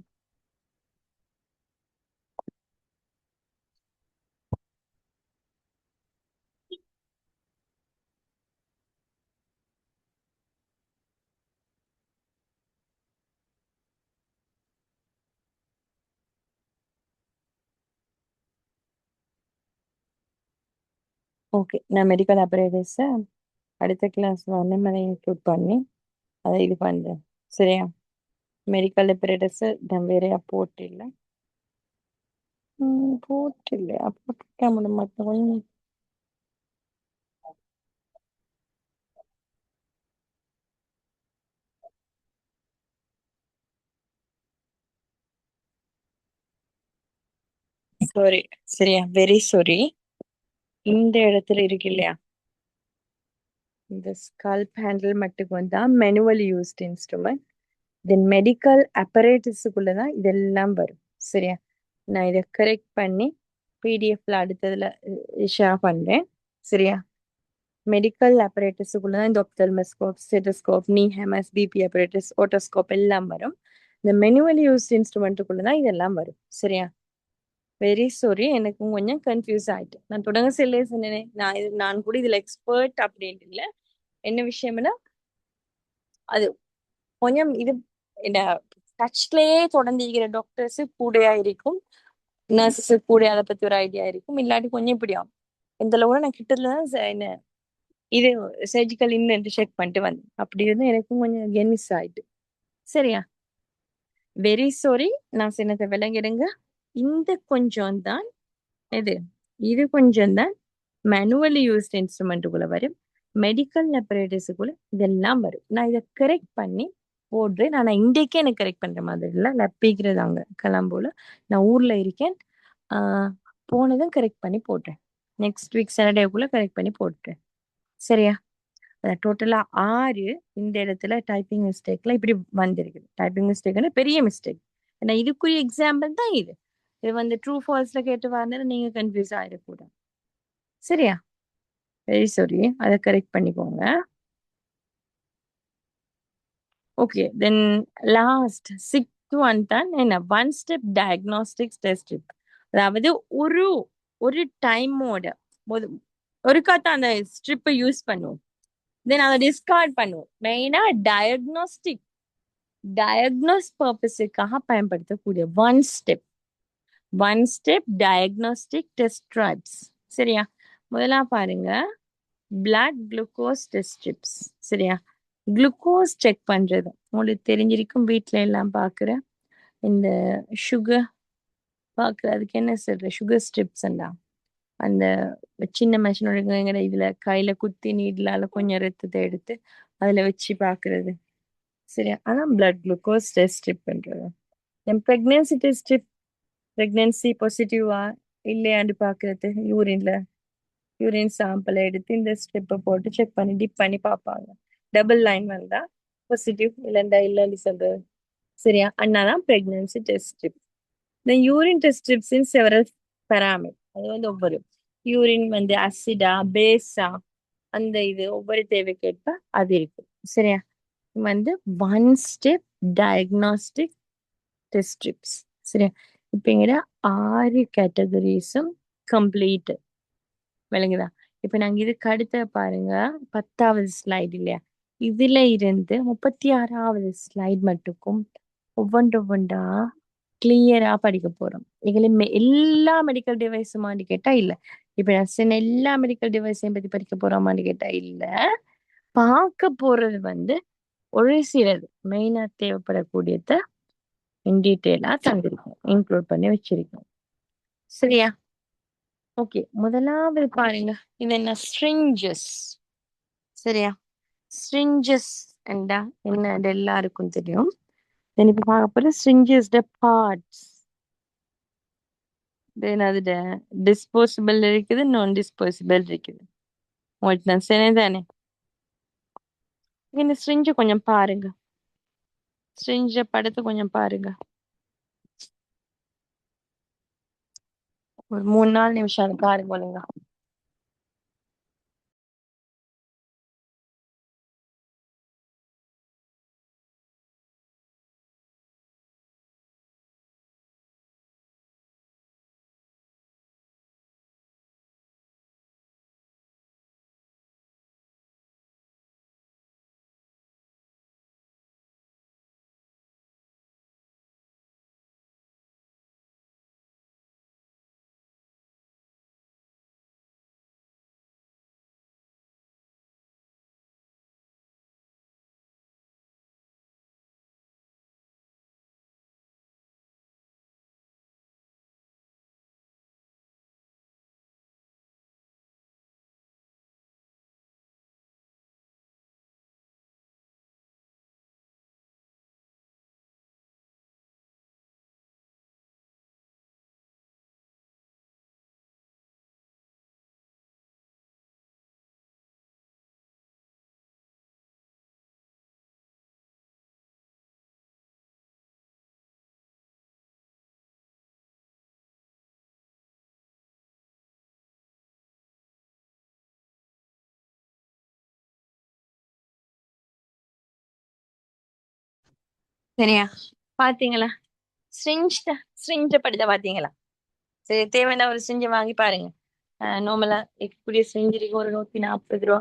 ஓகே, நான் மெடிக்கல் லேபரேட்டரிஸ் அடுத்த கிளாஸ் வந்து மேலே இன்க்ளூட் பண்ணி அதை இது பண்றேன். சரியா? மெடிக்கல் லேபரேட்டரிஸ் நான் வேறையா போட்டில்ல. போட்டில்ல அப்போ மட்டும். சாரி. சரியா, வெரி சாரி. இந்த இடத்துல இருக்கு இல்லையா, இந்த ஸ்கல்ப் ஹேண்டில் மட்டுக்கு வந்தா manual used instrument. Then medical அப்பரேட்டஸுக்குள்ளதான் இதெல்லாம் வரும். சரியா? நான் இதை கரெக்ட் பண்ணி பிடிஎஃப்ல அடுத்ததுல ஷேர் பண்றேன். சரியா? மெடிக்கல் அப்பரேட்டஸுக்குள்ளதான் இந்த ஒப்தல்மஸ்கோப், ஸ்டெத்தோஸ்கோப், நீ ஹெமஸ், பிபி அப்பரேட்டஸ், ஓட்டோஸ்கோப் எல்லாம் வரும். இந்த மேனுவல் யூஸ்ட் இன்ஸ்ட்ருமெண்ட்டுக்குள்ளதான் இதெல்லாம் வரும். சரியா? வெரி சாரி, எனக்கும் கொஞ்சம் கன்ஃபியூஸ் ஆயிட்டு. நான் தொடங்க செல்லே சொன்னேனே, நான் கூட இதுல எக்ஸ்பர்ட் அப்படின்ட்டு இல்லை. என்ன விஷயம்னா, அது கொஞ்சம் இது இந்த டச்லயே தொடர்ந்திருக்கிற டாக்டர்ஸ் கூடயா இருக்கும், நர்சஸ் கூட அதை பத்தி ஒரு ஐடியா இருக்கும். இல்லாட்டி கொஞ்சம் இப்படி ஆகும். இந்த கூட நான் கிட்டத்துலதான் என்ன இது சர்ஜிக்கல் இன்னும் செக் பண்ணிட்டு வந்தேன். அப்படி இருந்து எனக்கும் கொஞ்சம் கெமிஸ் ஆயிட்டு. சரியா? வெரி சாரி, நான் சின்னத்தை விளங்கிடுங்க. இந்த கொஞ்சம் தான் இது, இது கொஞ்சம் தான் மேனுவலி யூஸ்ட் இன்ஸ்ட்ருமெண்ட்டுக்குள்ள வரும். மெடிக்கல் அப்பரேட்டஸுக்குள்ள இதெல்லாம் வரும். நான் இதை கரெக்ட் பண்ணி போடுறேன். நான் இன்றைக்கே எனக்கு கரெக்ட் பண்ற மாதிரி இல்லை, லப்பிக்கிறது அங்க கிளம்போல. நான் ஊர்ல இருக்கேன். போனதும் கரெக்ட் பண்ணி போடுறேன். நெக்ஸ்ட் வீக் சாட்டர்டேக்குள்ள கரெக்ட் பண்ணி போட்டுறேன். சரியா? டோட்டலா 6 இந்த இடத்துல டைப்பிங் மிஸ்டேக்ல இப்படி வந்திருக்குது. டைப்பிங் மிஸ்டேக்னு பெரிய மிஸ்டேக். ஏன்னா இதுக்குரிய எக்ஸாம்பிள் தான் இது. இது வந்து ட்ரூ ஃபால்ஸ்ல கேட்டு வரணும், நீங்க கன்ஃபியூஸ் ஆயிடக்கூடாது. சரியா? வெரி சாரி, அதை கரெக்ட் பண்ணிக்கோங்க. Okay, then last sixth one தான் என்ன, one step diagnostics test strip. அதாவது ஒரு ஒரு டைமோட ஒருக்கா தான் அந்த ஸ்ட்ரிப்பை யூஸ் பண்ணுவோம், தென் அதை டிஸ்கார்ட் பண்ணுவோம். மெயினா டயக்னோஸ் பர்பஸுக்காக பயன்படுத்தக்கூடிய one step diagnostic test strips. சரியா? முதலாம் பாருங்க, பிளட் குளுக்கோஸ் டெஸ்ட் ஸ்ட்ரிப்ஸ். சரியா? குளுக்கோஸ் செக் பண்றது உங்களுக்கு தெரிஞ்சிருக்கும், வீட்ல எல்லாம் பாக்குற இந்த சுகர் பாக்குறதுக்கு என்ன சொல்ற, சுகர் ஸ்ட்ரிப்ஸ் எல்லாம் அந்த சின்ன மிஷினோட இதுல கையில குத்தி நீட்லால கொஞ்சம் ரத்தத்தை எடுத்து அதுல வச்சு பாக்குறது. சரியா? அதான் பிளட் குளுக்கோஸ் டெஸ்ட் ஸ்ட்ரிப் பண்றது. என் பிரெக்னன்சி டெஸ்ட் ஸ்ட்ரிப், பிரெக்னன்சி பாசிட்டிவா இல்லையான்னு பாக்குறது, யூரின் சாம்பிள் எடுத்து இந்த ஸ்ட்ரிப்பை போட்டு செக் பண்ணி டிப் பண்ணி பார்ப்பாங்க. டபுள் லைன் வந்தா பாசிட்டிவ், இல்லைண்டா இல்லைன்னு சொல்றது. சரியா? அண்ணாதான் பிரெக்னன்சி டெஸ்ட் ஸ்ட்ரிப். இந்த urine test strips in several parameter, அது வந்து ஒவ்வொரு யூரின் வந்து அசிடா பேஸா அந்த இது ஒவ்வொரு தேவைக்கேற்ப அது இருக்கு. சரியா? வந்து one step diagnostic test strips. சரியா? இப்ப எங்கிட்ட 6 கேட்டகரிஸும் கம்ப்ளீட். விளங்குதா? இப்ப நாங்க இதுக்கு அடுத்த பாருங்க, 10வது ஸ்லைடு இல்லையா, இதுல இருந்து 36வது ஸ்லைடு மட்டுக்கும் ஒவ்வொன்றா கிளியரா படிக்க போறோம். எங்களை எல்லா மெடிக்கல் டிவைஸுமான்னு கேட்டா இல்ல. இப்ப நான் சொன்ன எல்லா மெடிக்கல் டிவைஸையும் பத்தி படிக்க போறோமான்னு கேட்டா இல்ல. பார்க்க போறது வந்து ஒரு சிலது மெயினா தேவைப்படக்கூடியத இன் டீட்டெயிலா தந்திருக்கோம், இன்க்ளூட் பண்ணி வச்சிருக்கோம். சரியா? ஓகே, முதலாவது பாருங்க, இது என்ன, ஸ்ட்ரிஞ்சஸ். சரியா? ஸ்ட்ரிஞ்சஸ் என்றா என்ன எல்லாருக்கும் தெரியும். தென் இப்ப பார்க்க போற ஸ்ட்ரிஞ்சஸ் பார்ட்ஸ். தென் அது டிஸ்போசிபிள் இருக்குது, நான் டிஸ்போசிபிள் இருக்குது. உங்களுக்கு நான் சரிதானே? இந்த ஸ்ட்ரிஞ்ச கொஞ்சம் பாருங்க, ஸ்ட்ரிஞ்ச படத்தை கொஞ்சம் பாருங்க. ஒரு 3-4 நிமிஷம் அதை பாருங்க ஒழுங்கா. சரியா? பாத்தீங்களா? ஸ்ட்ரிஞ்ச படித்த பாத்தீங்களா? சரி, தேவையான ஒரு ஸ்ட்ரிஞ்ச வாங்கி பாருங்க. நார்மலா இருக்கக்கூடிய ஸ்ட்ரிஞ்ச் இருக்கு, ஒரு 140 ரூபா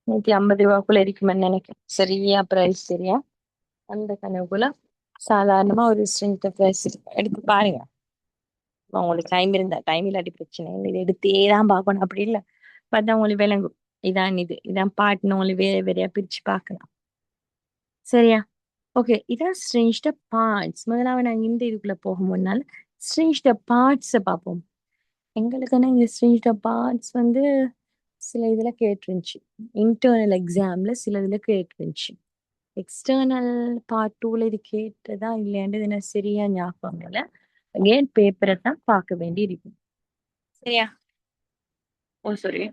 150 ரூபாக்குள்ள இருக்குமென்னு நினைக்கிறேன். சரியா பிரைஸ்? சரியா? அந்த கணக்குள்ள சாதாரணமா ஒரு ஸ்ட்ரிஞ்ச் பிரைஸ் எடுத்து பாருங்க. உங்களுக்கு டைம் இருந்தா, டைம் இல்லாட்டி பிரச்சனை இல்லை, இது எடுத்தே தான் பார்க்கணும் அப்படி இல்லை. பார்த்தா உங்களுக்கு விளங்கும், இதான் பாட்டுன்னு உங்களுக்கு வேற வேறையா பிரிச்சு பார்க்கலாம். சரியா? ஓகே, இதான் ஸ்ட்ரிஞ்ச் பார்ட்ஸ். முதலாவது நாங்க இந்த இதுக்குள்ள போக முன்னால் ஸ்ட்ரிஞ்ச் பார்ட்ஸை பார்ப்போம். எங்களுக்கான இந்த ஸ்ட்ரிஞ்ச் பார்ட்ஸ் வந்து சில இதுல கேட்டுருந்துச்சு, இன்டர்னல் எக்ஸாம்ல சில இதுல கேட்டுருந்துச்சு. எக்ஸ்டர்னல் பார்ட் 2ல இது கேட்டதா இல்லையாண்டு என்ன சரியா ஞாபகம் இல்லை. அகேன் பேப்பரை தான் பார்க்க வேண்டி இருக்கும். சரியா? ஓ சாரி,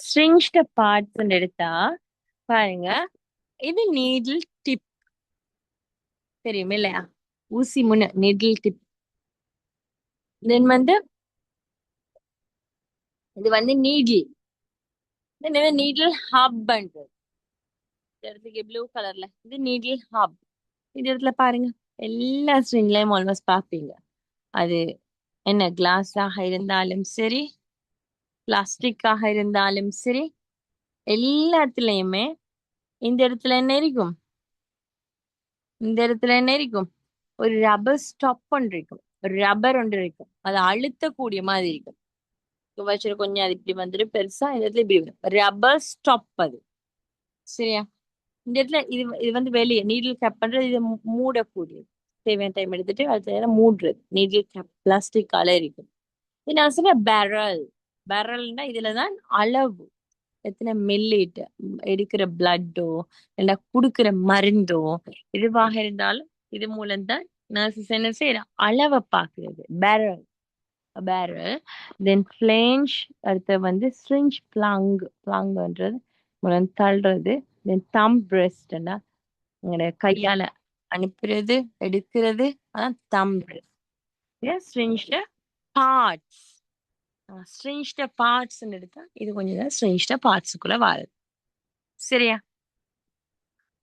ஸ்ட்ரிஞ்ச் பார்ட்ஸ் எடுத்தா பாருங்க, இது நீடில் டிப் தெரியும் இல்லையா? ஊசி முனை நீடில் டிப். தென் வந்து இது வந்து நீடில். நீடில் ஹப்ன்றது இடத்துக்கு ப்ளூ கலர்ல இது நீடில் ஹப். இந்த இடத்துல பாருங்க, எல்லா ஸ்ட்ரிங்லயும் ஆல்மோஸ்ட் பார்ப்பீங்க. அது என்ன கிளாஸாக இருந்தாலும் சரி, பிளாஸ்டிக்காக இருந்தாலும் சரி, எல்லாத்துலயுமே இந்த இடத்துல என்ன இருக்கும்? இந்த இடத்துல என்ன இருக்கும்? ஒரு ரப்பர் ஸ்டாப் ஒன்று இருக்கும், ஒரு ரப்பர் ஒன்று இருக்கும். அது அழுத்தக்கூடிய மாதிரி இருக்கும். வச்சுட்டு கொஞ்சம் அது இப்படி வந்துட்டு பெருசா இந்த இடத்துல இப்படி வரும், ரப்பர் ஸ்டாப் அது. சரியா? இந்த இடத்துல இது வந்து வெளியே நீடில் கேப் பண்றது, இது மூடக்கூடியது. தேவையான டைம் எடுத்துட்டு அது மூடுறது. நீடில் கேப் பிளாஸ்டிக்கால இருக்கும். இது நான் சொன்ன பேரல். பேரல்னா இதுலதான் அளவு, எத்தனை மில்லிட்டு எடுக்கிற பிளட்டோ இல்ல குடுக்கிற மருந்தோ எதுவாக இருந்தாலும் இது மூலம்தான் நர்சஸ் என்ன செய்யற அளவை பாக்குறது. Barrel, barrel. தென் பிளேஞ்ச், அடுத்து வந்து ஸ்ட்ரிஞ்ச் பிளாங். பிளாங்ன்றது மூலம் தள்ளுறது. தென் தம் பிரஸ்ட்னா உங்களோட கையால அனுப்புறது எடுக்கிறது, அதான் தம் பிரஸ்ட். ஸ்ட்ரிஞ்ச்ட பார்ட்ஸ். ஸ்ட்ரிஞ்ச்ட பார்ட்ஸ் எடுத்தா இது கொஞ்சம் தான் ஸ்ட்ரிஞ்ச்ட பார்ட்ஸுக்குள்ள வாருது. சரியா?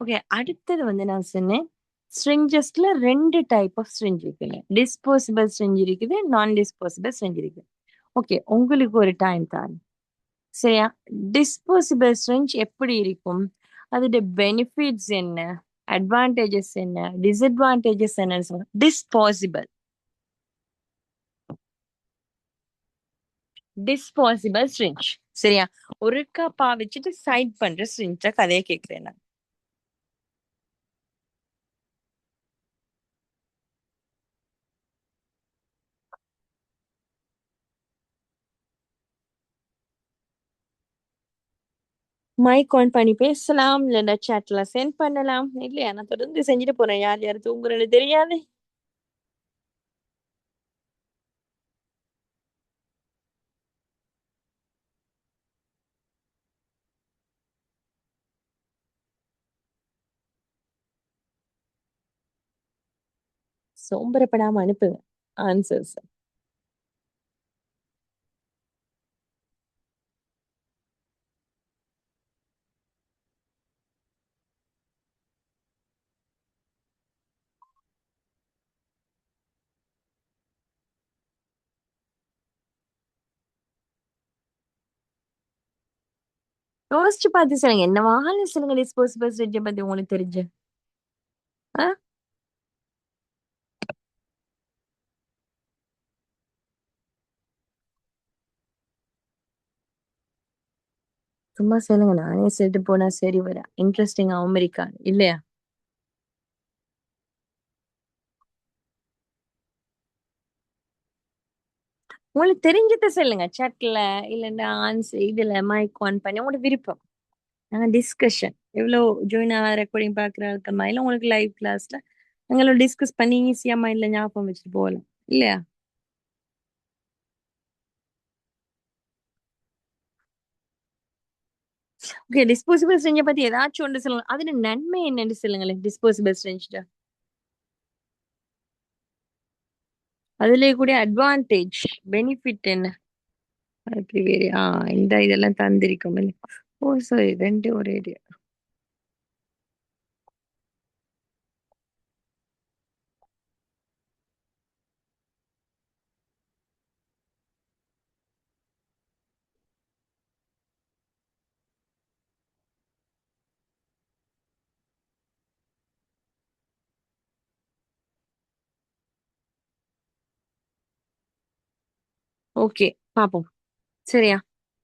ஓகே, அடுத்தது வந்து நான் சொன்னேன் ஸ்ட்ரிஞ்சஸ்ல 2 டைப் ஆஃப் ஸ்ட்ரிஞ்ச் இருக்குங்க. டிஸ்போசிபிள் ஸ்ட்ரிஞ்ச் இருக்குது, நான் டிஸ்போசிபிள் ஸ்ட்ரிஞ்ச் இருக்கு. ஓகே, உங்களுக்கு ஒரு டைம் தான். சரியா? டிஸ்போசிபிள் ஸ்ட்ரிஞ்ச் எப்படி இருக்கும், அதோட பெனிஃபிட்ஸ் என்ன, அட்வான்டேஜஸ் என்ன, டிஸ்அட்வான்டேஜஸ் என்னன்னு சொல்லுங்க. Disposable, disposable syringe. சரியா? ஒரு கப்பா வச்சுட்டு சைட் பண்ற ஸ்ட்ரிஞ்ச கதையை கேட்கிறேன் நான். மைக் ஆன் பண்ணி பேசலாம், இல்லைன்னா சேட்ல சென்ட் பண்ணலாம். இல்லையா, நான் தொடர்ந்து செஞ்சுட்டு போறேன். யார் யார் தூங்குறேன்னு தெரியாது. சோம்பரப்படாம அனுப்புங்க ஆன்சர்ஸ். யோசிச்சு பார்த்து சொல்லுங்க, என்ன வாழ சொல்லுங்க. டிஸ்போசிபிள் ஸ்ட்ரிட்ஜை பத்தி உங்களுக்கு தெரிஞ்சு. ஆ, சும்மா சொல்லுங்க, நானே சொல்லிட்டு போனா சரி வர இன்ட்ரெஸ்டிங்காகவும் இருக்கா இல்லையா? உங்களுக்கு தெரிஞ்சதை சொல்லுங்க சேட்ல, இல்லைன்னா ஆன்சர் இதுல மைக் ஆன் பண்ணி உங்களோட விருப்பம். நாங்க டிஸ்கஷன் எவ்வளோ ஜாயின் ரெக்கார்டிங் பாக்குற இருக்கமா, இல்லை உங்களுக்கு லைவ் கிளாஸ்ல நாங்களும் டிஸ்கஸ் பண்ணி ஈஸியா மைண்ட்ல ஞாபகம் வச்சுட்டு போகலாம் இல்லையா? ஓகே, டிஸ்போசிபிள் ஸ்ட்ரெஞ்சை பத்தி ஏதாச்சும் ஒன்று சொல்லுங்க. அதுல நன்மை என்னன்னு சொல்லுங்களேன். டிஸ்போசிபிள் ஸ்ட்ரெஞ்ச்ட அதுலயே கூட அட்வான்டேஜ் பெனிஃபிட் என்ன? அப்படி வேறு இந்த இதெல்லாம் தந்திருக்கோம். ஓ சாரி, 2 ஒரே idea. ஓகே, பாப்போம். சரியா?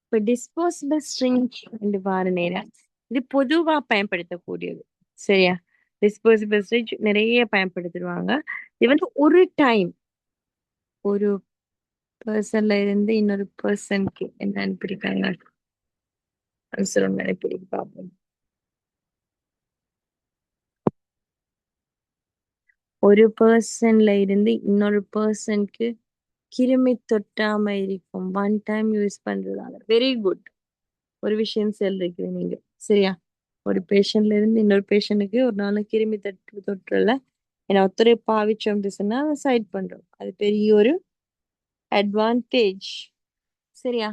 இப்ப டிஸ்போசிபிள் ஸ்ட்ரிஞ்ச் என்று வார நேரம் இது பொதுவா பயன்படுத்தக்கூடியது. சரியா? டிஸ்போசிபிள் ஸ்ட்ரிஞ்ச் நிறைய பயன்படுத்திடுவாங்க. இது வந்து ஒரு டைம் ஒரு பர்சன்ல இருந்து இன்னொரு பர்சனுக்கு என்ன அனுப்பியிருக்காங்க ஆன்சர் ஒன்று அனுப்பியிருக்கு, பார்ப்போம். ஒரு பர்சன்ல இருந்து இன்னொரு பர்சனுக்கு கிருமி தொட்டாம இருக்கும், 1 டைம் யூஸ் பண்றதால. Very good. ஒரு விஷயம் சொல்றீங்க நீங்க. சரியா? ஒரு பேஷண்ட்ல இருந்து இன்னொரு பேஷண்ட்டுக்கு ஒரு நாள் கிருமி தொற்றுல ஏன்னா ஒருத்தரை பாவிச்சோம் சொன்னா சைட் பண்றோம், அது பெரிய ஒரு அட்வான்டேஜ். சரியா?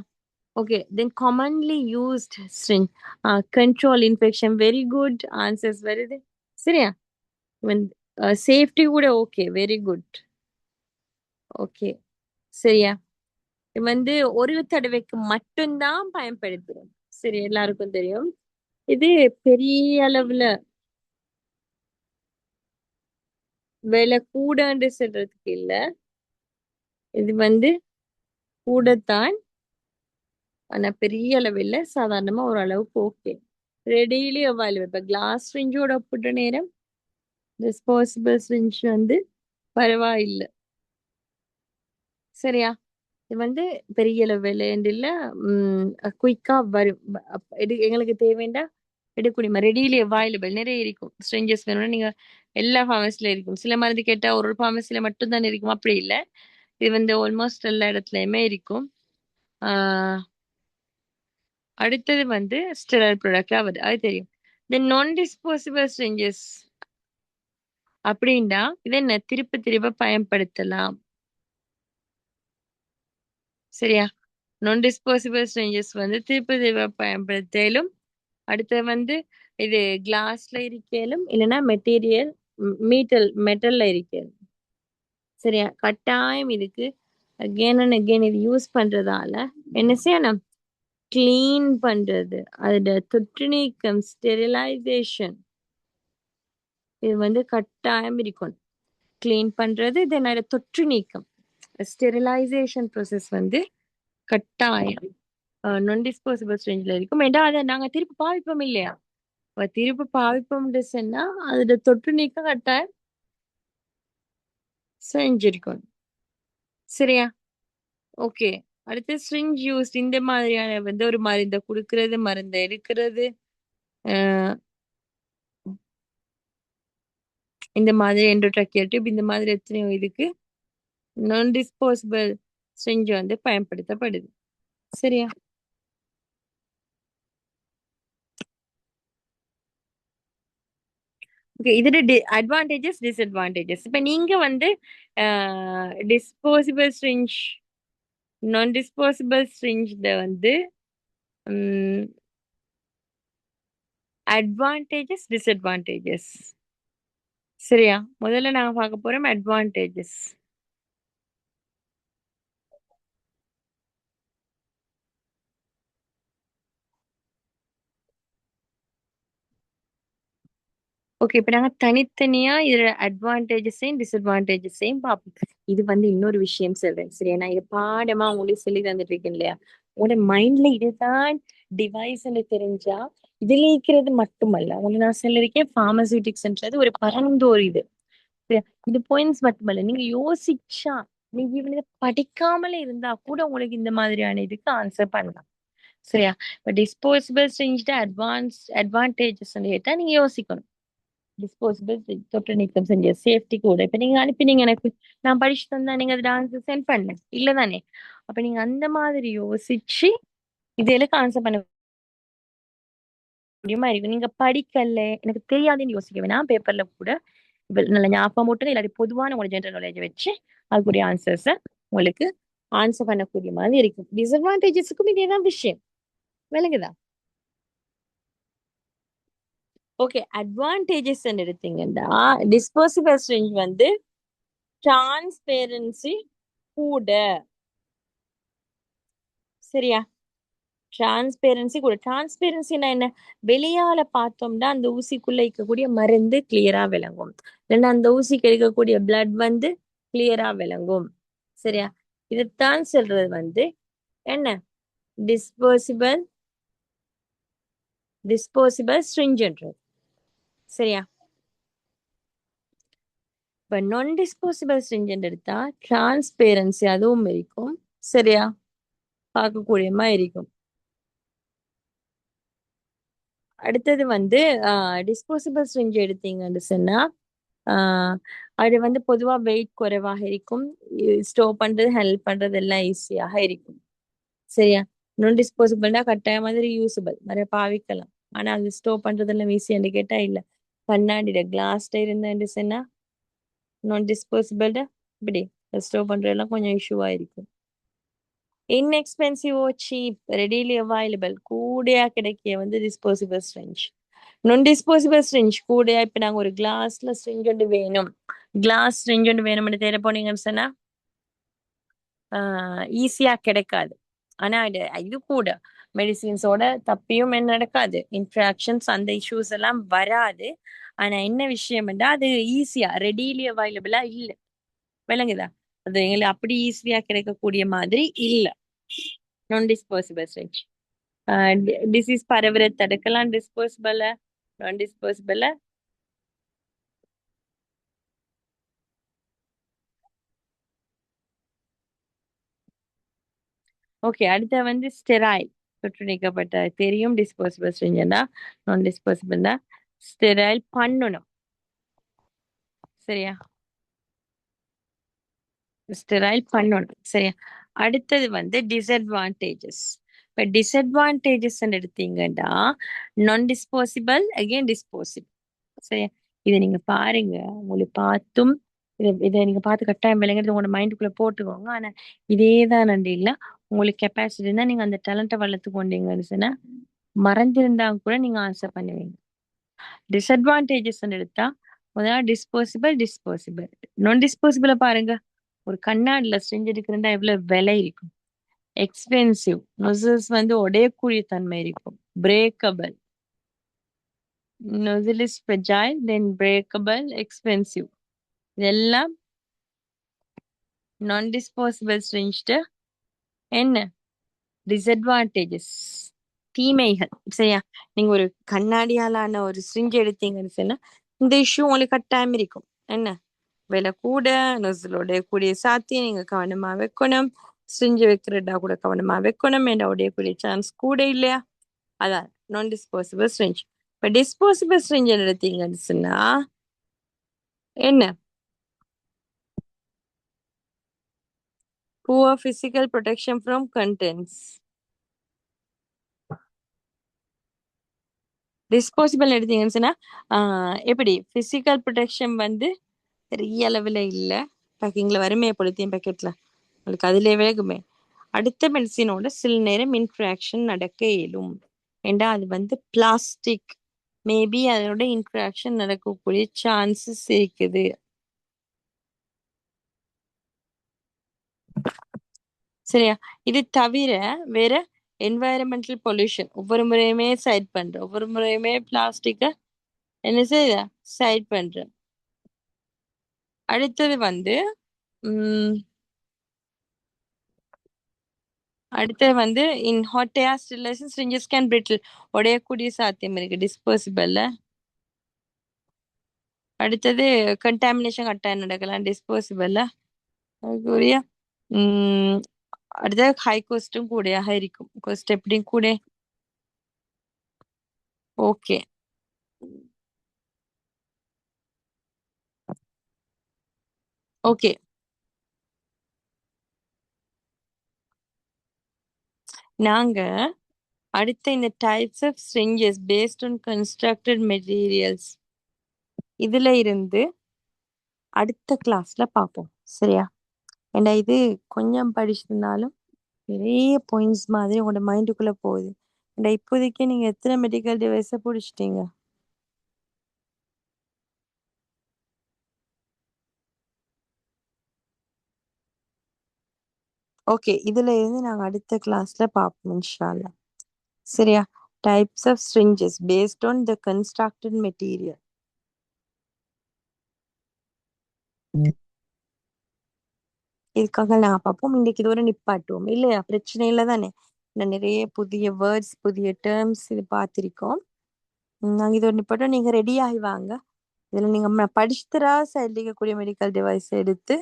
Okay, then commonly used syringe. Control infection. Very good answers. Very good. சரியா? When safety கூட okay. Very good. Okay. சரியா? இது வந்து ஒரு தடவைக்கு மட்டும்தான் பயன்படுத்துறோம். சரி, எல்லாருக்கும் தெரியும். இது பெரிய அளவுல விலை கூடன்னு சொல்றதுக்கு இல்ல. இது வந்து கூடத்தான், ஆனா பெரிய அளவில் சாதாரணமா ஓரளவுக்கு ஓகே. Readily available. இப்ப கிளாஸ் சிரிஞ்சோட ஒப்பிட்ட நேரம் டிஸ்போசபிள் சிரிஞ்ச் வந்து பரவாயில்லை. சரியா? இது வந்து பெரிய அளவில் இல்ல, குயிக்கா வரும். எங்களுக்கு தேவைண்டா எடுக்கணுமா, ரெடிலி அவைலபிள் நிறைய இருக்கும். ஸ்ட்ரெஞ்சர்ஸ் வேணும்னா நீங்க எல்லா ஃபார்மஸில இருக்கும். சில மருந்து கேட்டா ஒரு ஃபார்மஸில மட்டும்தான் இருக்கும், அப்படி இல்லை. இது வந்து ஆல்மோஸ்ட் எல்லா இடத்துலயுமே இருக்கும். அடுத்தது வந்து ஸ்டெராய்ட் ப்ராடக்ட் ஆகுது, அது தெரியும். இந்த நான் டிஸ்போசபிள் ஸ்ட்ரெஞ்சர்ஸ் அப்படின்னா இதை என்ன திருப்ப திருப்ப பயன்படுத்தலாம். சரியா? நான் டிஸ்போசபிள் ஸ்ட்ரெஞ்சர்ஸ் வந்து திருப்ப திருப்ப பயன்படுத்தலும். அடுத்தது வந்து இது கிளாஸ்ல இருக்கலும், இல்லைன்னா மெட்டல்ல இருக்கலும். சரியா? கட்டாயம் இதுக்கு அகெயின் அண்ட் அகெயின் இது யூஸ் பண்றதால என்ன செய்யணும்? கிளீன் பண்றது, அதோட தொற்று நீக்கம், ஸ்டெரிலைசேஷன், இது வந்து கட்டாயம் இருக்கணும். கிளீன் பண்றது, தென் அதோட தொற்று நீக்கம், ஸ்டெரிலைசேஷன் ப்ரோசஸ் வந்து கட்டாயம் நான் டிஸ்போசபிள் ஸ்ட்ரெஞ்சில் இருக்கும். ஏன்னா அதை நாங்க திருப்பி பாவிப்போம் இல்லையா? திருப்பி பாவிப்போம்னு சொன்னா அதோட தொற்று நீக்கம் கட்டாயம் செஞ்சிருக்கணும். சரியா? ஓகே. அடுத்து ஸ்ட்ரிஞ்ச் யூஸ், இந்த மாதிரியான வந்து ஒரு மருந்தை கொடுக்கறது, மருந்தை எடுக்கிறது, இந்த மாதிரி எண்டோட்ராக்கியல் டியூப், இந்த மாதிரி எத்தனையோ இதுக்கு நான் டிஸ்போசபிள் ஸ்ட்ரிஞ்ச் வந்து பயன்படுத்தப்படுது. சரியா? ஓகே, இதோட அட்வான்டேஜஸ் டிஸ்அட்வான்டேஜஸ். இப்ப நீங்க வந்து டிஸ்போசபிள் ஸ்ட்ரிஞ்ச், நான் டிஸ்போசபிள் ஸ்ட்ரிஞ்ச்ல வந்து அட்வான்டேஜஸ் டிஸ்அட்வான்டேஜஸ். சரியா? முதல்ல நாங்க பார்க்க போறோம் அட்வான்டேஜஸ். ஓகே, இப்ப நாங்க தனித்தனியா இதோட அட்வான்டேஜஸையும் டிஸ்அட்வான்டேஜஸையும் பார்ப்போம். இது வந்து இன்னொரு விஷயம் சொல்றேன். சரியா? நான் இது பாடமா உங்களுக்கு சொல்லி தந்துட்டு இருக்கேன் இல்லையா? உங்களோட மைண்ட்ல இதுதான் டிவைஸ்ன்னு தெரிஞ்சா, இதுல இருக்கிறது மட்டுமல்ல, உங்களுக்கு நான் சொல்லிருக்கேன் பார்மசூட்டிக்ஸ்ன்றது ஒரு பரந்தோர் இது. சரியா? இது பாயிண்ட்ஸ் மட்டுமல்ல, நீங்க யோசிச்சா, நீங்க இவங்க படிக்காமலே இருந்தா கூட உங்களுக்கு இந்த மாதிரியான இதுக்கு ஆன்சர் பண்ணலாம். சரியா? இப்ப டிஸ்போசபிள் செஞ்சுட்டு அட்வான்டேஜஸ் கேட்டா நீங்க யோசிக்கணும். டிஸ்போசபிள் தொற்று நீக்கம் செஞ்ச சேஃப்டி கூட இப்ப நீங்க அனுப்பினீங்க எனக்கு, நான் படிச்சு தந்தா நீங்க அது டான்ஸ் சென்ட் பண்ண இல்லதானே? அப்ப நீங்க அந்த மாதிரி யோசிச்சு இதெல்லாம் ஆன்சர் பண்ண முடியுமா இருக்கும். நீங்க படிக்கல, எனக்கு தெரியாதுன்னு யோசிக்க வேணாம். பேப்பர்ல கூட நல்ல ஞாபகம் மட்டும் இல்லாட்டி பொதுவான உங்களோட ஜென்ரல் நாலேஜ் வச்சு அதுக்குரிய ஆன்சர்ஸ உங்களுக்கு ஆன்சர் பண்ணக்கூடிய மாதிரி இருக்கும். டிஸ்அட்வான்டேஜஸுக்கும் இதேதான் விஷயம். விளங்குதா? ஓகே, அட்வான்டேஜஸ் எடுத்தீங்கன்னா டிஸ்போசபிள் ஸ்ட்ரிஞ்ச் வந்து டிரான்ஸ்பேரன்சி கூட. சரியா? டிரான்ஸ்பேரன்சி கூட. டிரான்ஸ்பேரன்சினா என்ன? வெளியால பார்த்தோம்னா அந்த ஊசிக்குள்ள இருக்கக்கூடிய மருந்து கிளியரா விளங்கும், இல்லைன்னா அந்த ஊசிக்கு இருக்கக்கூடிய பிளட் வந்து கிளியரா விளங்கும். சரியா? இதுதான் சொல்றது வந்து என்ன, டிஸ்போசிபிள் ஸ்ட்ரிஞ்ச்ன்றது. சரியா? இப்ப நான் டிஸ்போசிபிள் ஸ்ட்ரிஞ்ச் எடுத்தா டிரான்ஸ்பேரன்சி அதுவும் இருக்கும். சரியா? பார்க்கக்கூடியமா இருக்கும். அடுத்தது வந்து டிஸ்போசபிள் ஸ்ட்ரிஞ்ச் எடுத்தீங்கன்னு சொன்னா அது வந்து பொதுவா வெயிட் குறைவாக இருக்கும், ஸ்டோர் பண்றது ஹெல்ப் பண்றது எல்லாம் ஈஸியாக இருக்கும். சரியா? நான் டிஸ்போசபிள்னா கட்டாய மாதிரி யூஸபிள் நிறைய பாவிக்கலாம், ஆனா அது ஸ்டோர் பண்றதெல்லாம் ஈஸியான்னு கேட்டா இல்ல. கண்ணாடியில கிளாஸ்ல இருந்தேன்னு சொன்னா நான் டிஸ்போசபிள்ட இப்படி ஸ்டோர் பண்றதெல்லாம் கொஞ்சம் இஷ்யூவா இருக்கும். இன்எக்ஸ்பென்சிவோ சீப் ரெடிலி அவைலபிள் கூடையா கிடைக்கிய வந்து டிஸ்போசிபிள் ஸ்ட்ரிஞ்ச். நான் டிஸ்போசிபிள் ஸ்ட்ரிஞ்ச் கூடையா இப்ப நாங்க ஒரு கிளாஸ்ல ஸ்ட்ரிஞ்ச் ஒன்று வேணும், கிளாஸ் ஸ்ட்ரிஞ்ச் ஒன்று வேணும்னு தேட போனீங்கன்னு சொன்னா ஈஸியா கிடைக்காது. ஆனா இது கூட மெடிசின்ஸோட தப்பியும் என்ன நடக்காது, இன்ட்ராக்ஷன்ஸ் அந்த இஷ்யூஸ் எல்லாம் வராது. ஆனா என்ன விஷயம்டா அது ஈஸியா ரெடிலி அவைலபிளா இல்ல, விளங்குதா? அது எங்களுக்கு அப்படி ஈஸியா கிடைக்கக்கூடிய மாதிரி இல்ல நான் டிஸ்போசிபிள் ஸ்ட்ரிஞ்ச். டிசீஸ் பரவுற தடுக்கலாம் டிஸ்போசிபிள், நான் டிஸ்போசிபிள். ஓகே, அடுத்த வந்து ஸ்டெராயில் தொற்று நீக்கப்பட்ட, தெரியும் டிஸ்போசிபிள் ஸ்ட்ரிஞ்சுன்னா நான் டிஸ்போசிபிள் தான். ஸ்டெராயில் பண்ணணும், சரியா? ஸ்டெராயில் பண்ணணும், சரியா? அடுத்தது வந்து டிஸ்அட்வான்டேஜஸ். இப்ப டிஸ்அட்வான்டேஜஸ் எடுத்தீங்கன்னா நான் டிஸ்போசிபிள் அகெயின் டிஸ்போசிபிள், சரியா? இதை நீங்க பாருங்க, உங்களுக்கு பார்த்தும் இதை நீங்க பார்த்து கட்டாயம் விளங்குறது உங்களோட மைண்டுக்குள்ள போட்டுக்கோங்க. ஆனா இதே தான் நன்றி இல்ல, உங்களுக்கு கெப்பாசிட்டி இருந்தா நீங்க அந்த டேலண்ட்டை வளர்த்து கொண்டீங்கன்னு சொன்னா மறந்திருந்தா கூட நீங்க ஆன்சர் பண்ணுவீங்க. டிஸ்அட்வான்டேஜஸ் எடுத்தா முதல்ல டிஸ்போசிபிள் டிஸ்போசிபிள். நான் டிஸ்போசிபிள பாருங்க, ஒரு கண்ணாடில செஞ்சு எடுக்கிறதா எவ்வளவு விலை இருக்கும், எக்ஸ்பென்சிவ், நொசல்ஸ் வந்து உடையக்கூடிய தன்மை இருக்கும், breakable, nozzle is fragile then breakable, expensive. இதெல்லாம் நான் டிஸ்போசிபிள் ஸ்ட்ரிஞ்ச்டு என்ன டிஸ்அட்வான்டேஜஸ், தீமைகள், சரியா? நீங்க ஒரு கண்ணாடியாலான ஒரு ஸ்ட்ரிஞ்ச் எடுத்தீங்கன்னு சொன்னா இந்த இஷ்யூ உங்களுக்கு கட்டாயம் இருக்கும். என்ன விலை கூட, நொசலோட கூடிய சாத்தியம் நீங்க கவனமா வைக்கணும், ஸ்ட்ரிஞ்சு வைக்கிறதா கூட கவனமா வைக்கணும், என்ன உடையக்கூடிய சான்ஸ் கூட இல்லையா? அதான் நான் டிஸ்போசிபிள் ஸ்ட்ரிஞ்ச். இப்ப டிஸ்போசிபிள் ஸ்ட்ரிஞ்ச் எடுத்தீங்கன்னு சொன்னா என்ன poor physical protection from contents. Disposable எடுத்தீங்கன்னு சொன்னா எப்படி பிசிக்கல் ப்ரொடெக்ஷன் வந்து பெரிய அளவில் இல்லை, பேக்கிங்ல வருமே பொலித்தீன் பேக்கெட்ல, உங்களுக்கு அதுல வேகுமே. அடுத்த மெடிசினோட சில நேரம் இன்ட்ராக்ஷன் நடக்க இயலும், ஏண்டா அது வந்து பிளாஸ்டிக், மேபி அதனோட இன்ட்ராக்ஷன் நடக்கக்கூடிய சான்சஸ் இருக்குது. சரியா? இது தவிர வேற என்வாயரமெண்டல் பொல்யூஷன், ஒவ்வொரு முறையுமே சைட் பண்ற, ஒவ்வொரு முறையுமே பிளாஸ்டிக்க என்ன செய்ய சைட் பண்ற. அடுத்தது வந்து உம் அடுத்தது வந்து in hot air sterilisation syringes can brittle, உடையக்கூடிய சாத்தியம் இருக்கு டிஸ்போசிபிள்ல. அடுத்தது கண்டாமினேஷன் கட்டாயம் நடக்கலாம் டிஸ்போசிபிள்ல. அதுக்குரிய உம் அடுத்தது ஹை காஸ்டும் கூடயாக இருக்கும், காஸ்ட் எப்படியும் கூட. ஓகே, ஓகே, நாங்க அடுத்த இந்த types of syringes based on constructed materials இதுல இருந்து அடுத்த கிளாஸ்ல பார்ப்போம், சரியா? ஏண்டா இது கொஞ்சம் படிச்சிருந்தாலும் நிறைய பாயிண்ட்ஸ் மாதிரி உங்களோட மைண்டுக்குள்ள போகுது. ஏண்டா இப்போதைக்கு நீங்க எத்தனை மெடிக்கல் டிவைஸை பிடிச்சிட்டீங்க? ஓகே, இதுல இருந்து நாங்க அடுத்த கிளாஸ்ல பார்ப்போம் இன்ஷா அல்லாஹ், சரியா? Types of syringes based on the constructed material. இதுக்காக நான் பார்ப்போம். இன்னைக்கு இதோட நிப்பாட்டுவோம் இல்லையா? பிரச்சனை இல்லை தானே? நான் நிறைய புதிய வேர்ட்ஸ் புதிய டேர்ம்ஸ் இது பார்த்திருக்கோம். நாங்க இதோட நிப்பாட்டோம், நீங்க ரெடி ஆகி வாங்க. இதுல நீங்க படிச்சுத்தரா சைட்ல இருக்கக்கூடிய மெடிக்கல் டிவைஸ் எடுத்து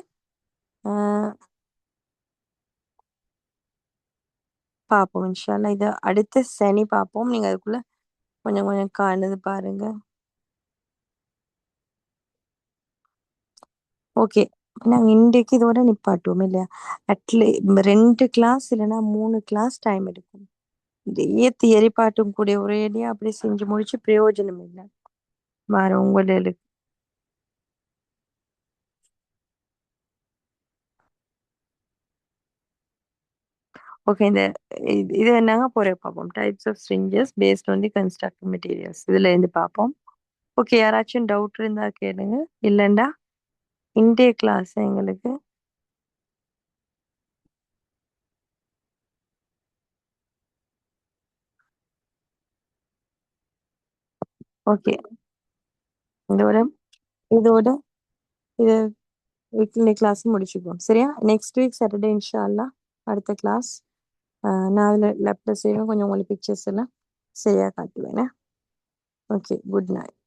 ஆஹ் பார்ப்போம் இன்ஷா அல்லாஹ். இதை அடுத்த சனி பார்ப்போம். நீங்க அதுக்குள்ள கொஞ்சம் கொஞ்சம் காணுது பாருங்க. ஓகே, நாங்க இன்றைக்கு இதோட நிப்பாட்டுவோம் இல்லையா? அட்லீ 2 கிளாஸ் இல்லைன்னா 3 கிளாஸ் டைம் எடுக்கும். நிறைய தியரி பாட்டும் கூட ஒரேடியா அப்படி செஞ்சு முடிச்சு பிரயோஜனம் இல்லை. வேற உங்களுக்கு ஓகே, இது என்னங்க போற பார்ப்போம். Types of syringes based on the constructive materials இதுல இருந்து பார்ப்போம். ஓகே, யாராச்சும் டவுட் இருந்தா கேளுங்க, இல்லைண்டா இன்டே கிளாஸ் எங்களுக்கு ஓகே. இதோட இதோட இது வீக்லி கிளாஸ் முடிச்சுப்போம், சரியா? நெக்ஸ்ட் வீக் சாட்டர்டே இன்ஷா அல்லாஹ் அடுத்த கிளாஸ். நான் அதில் லேப்டாப் செய்வேன், கொஞ்சம் உங்களுக்கு பிக்சர்ஸ் எல்லாம் சரியாக காட்டுவேன். Okay, good night.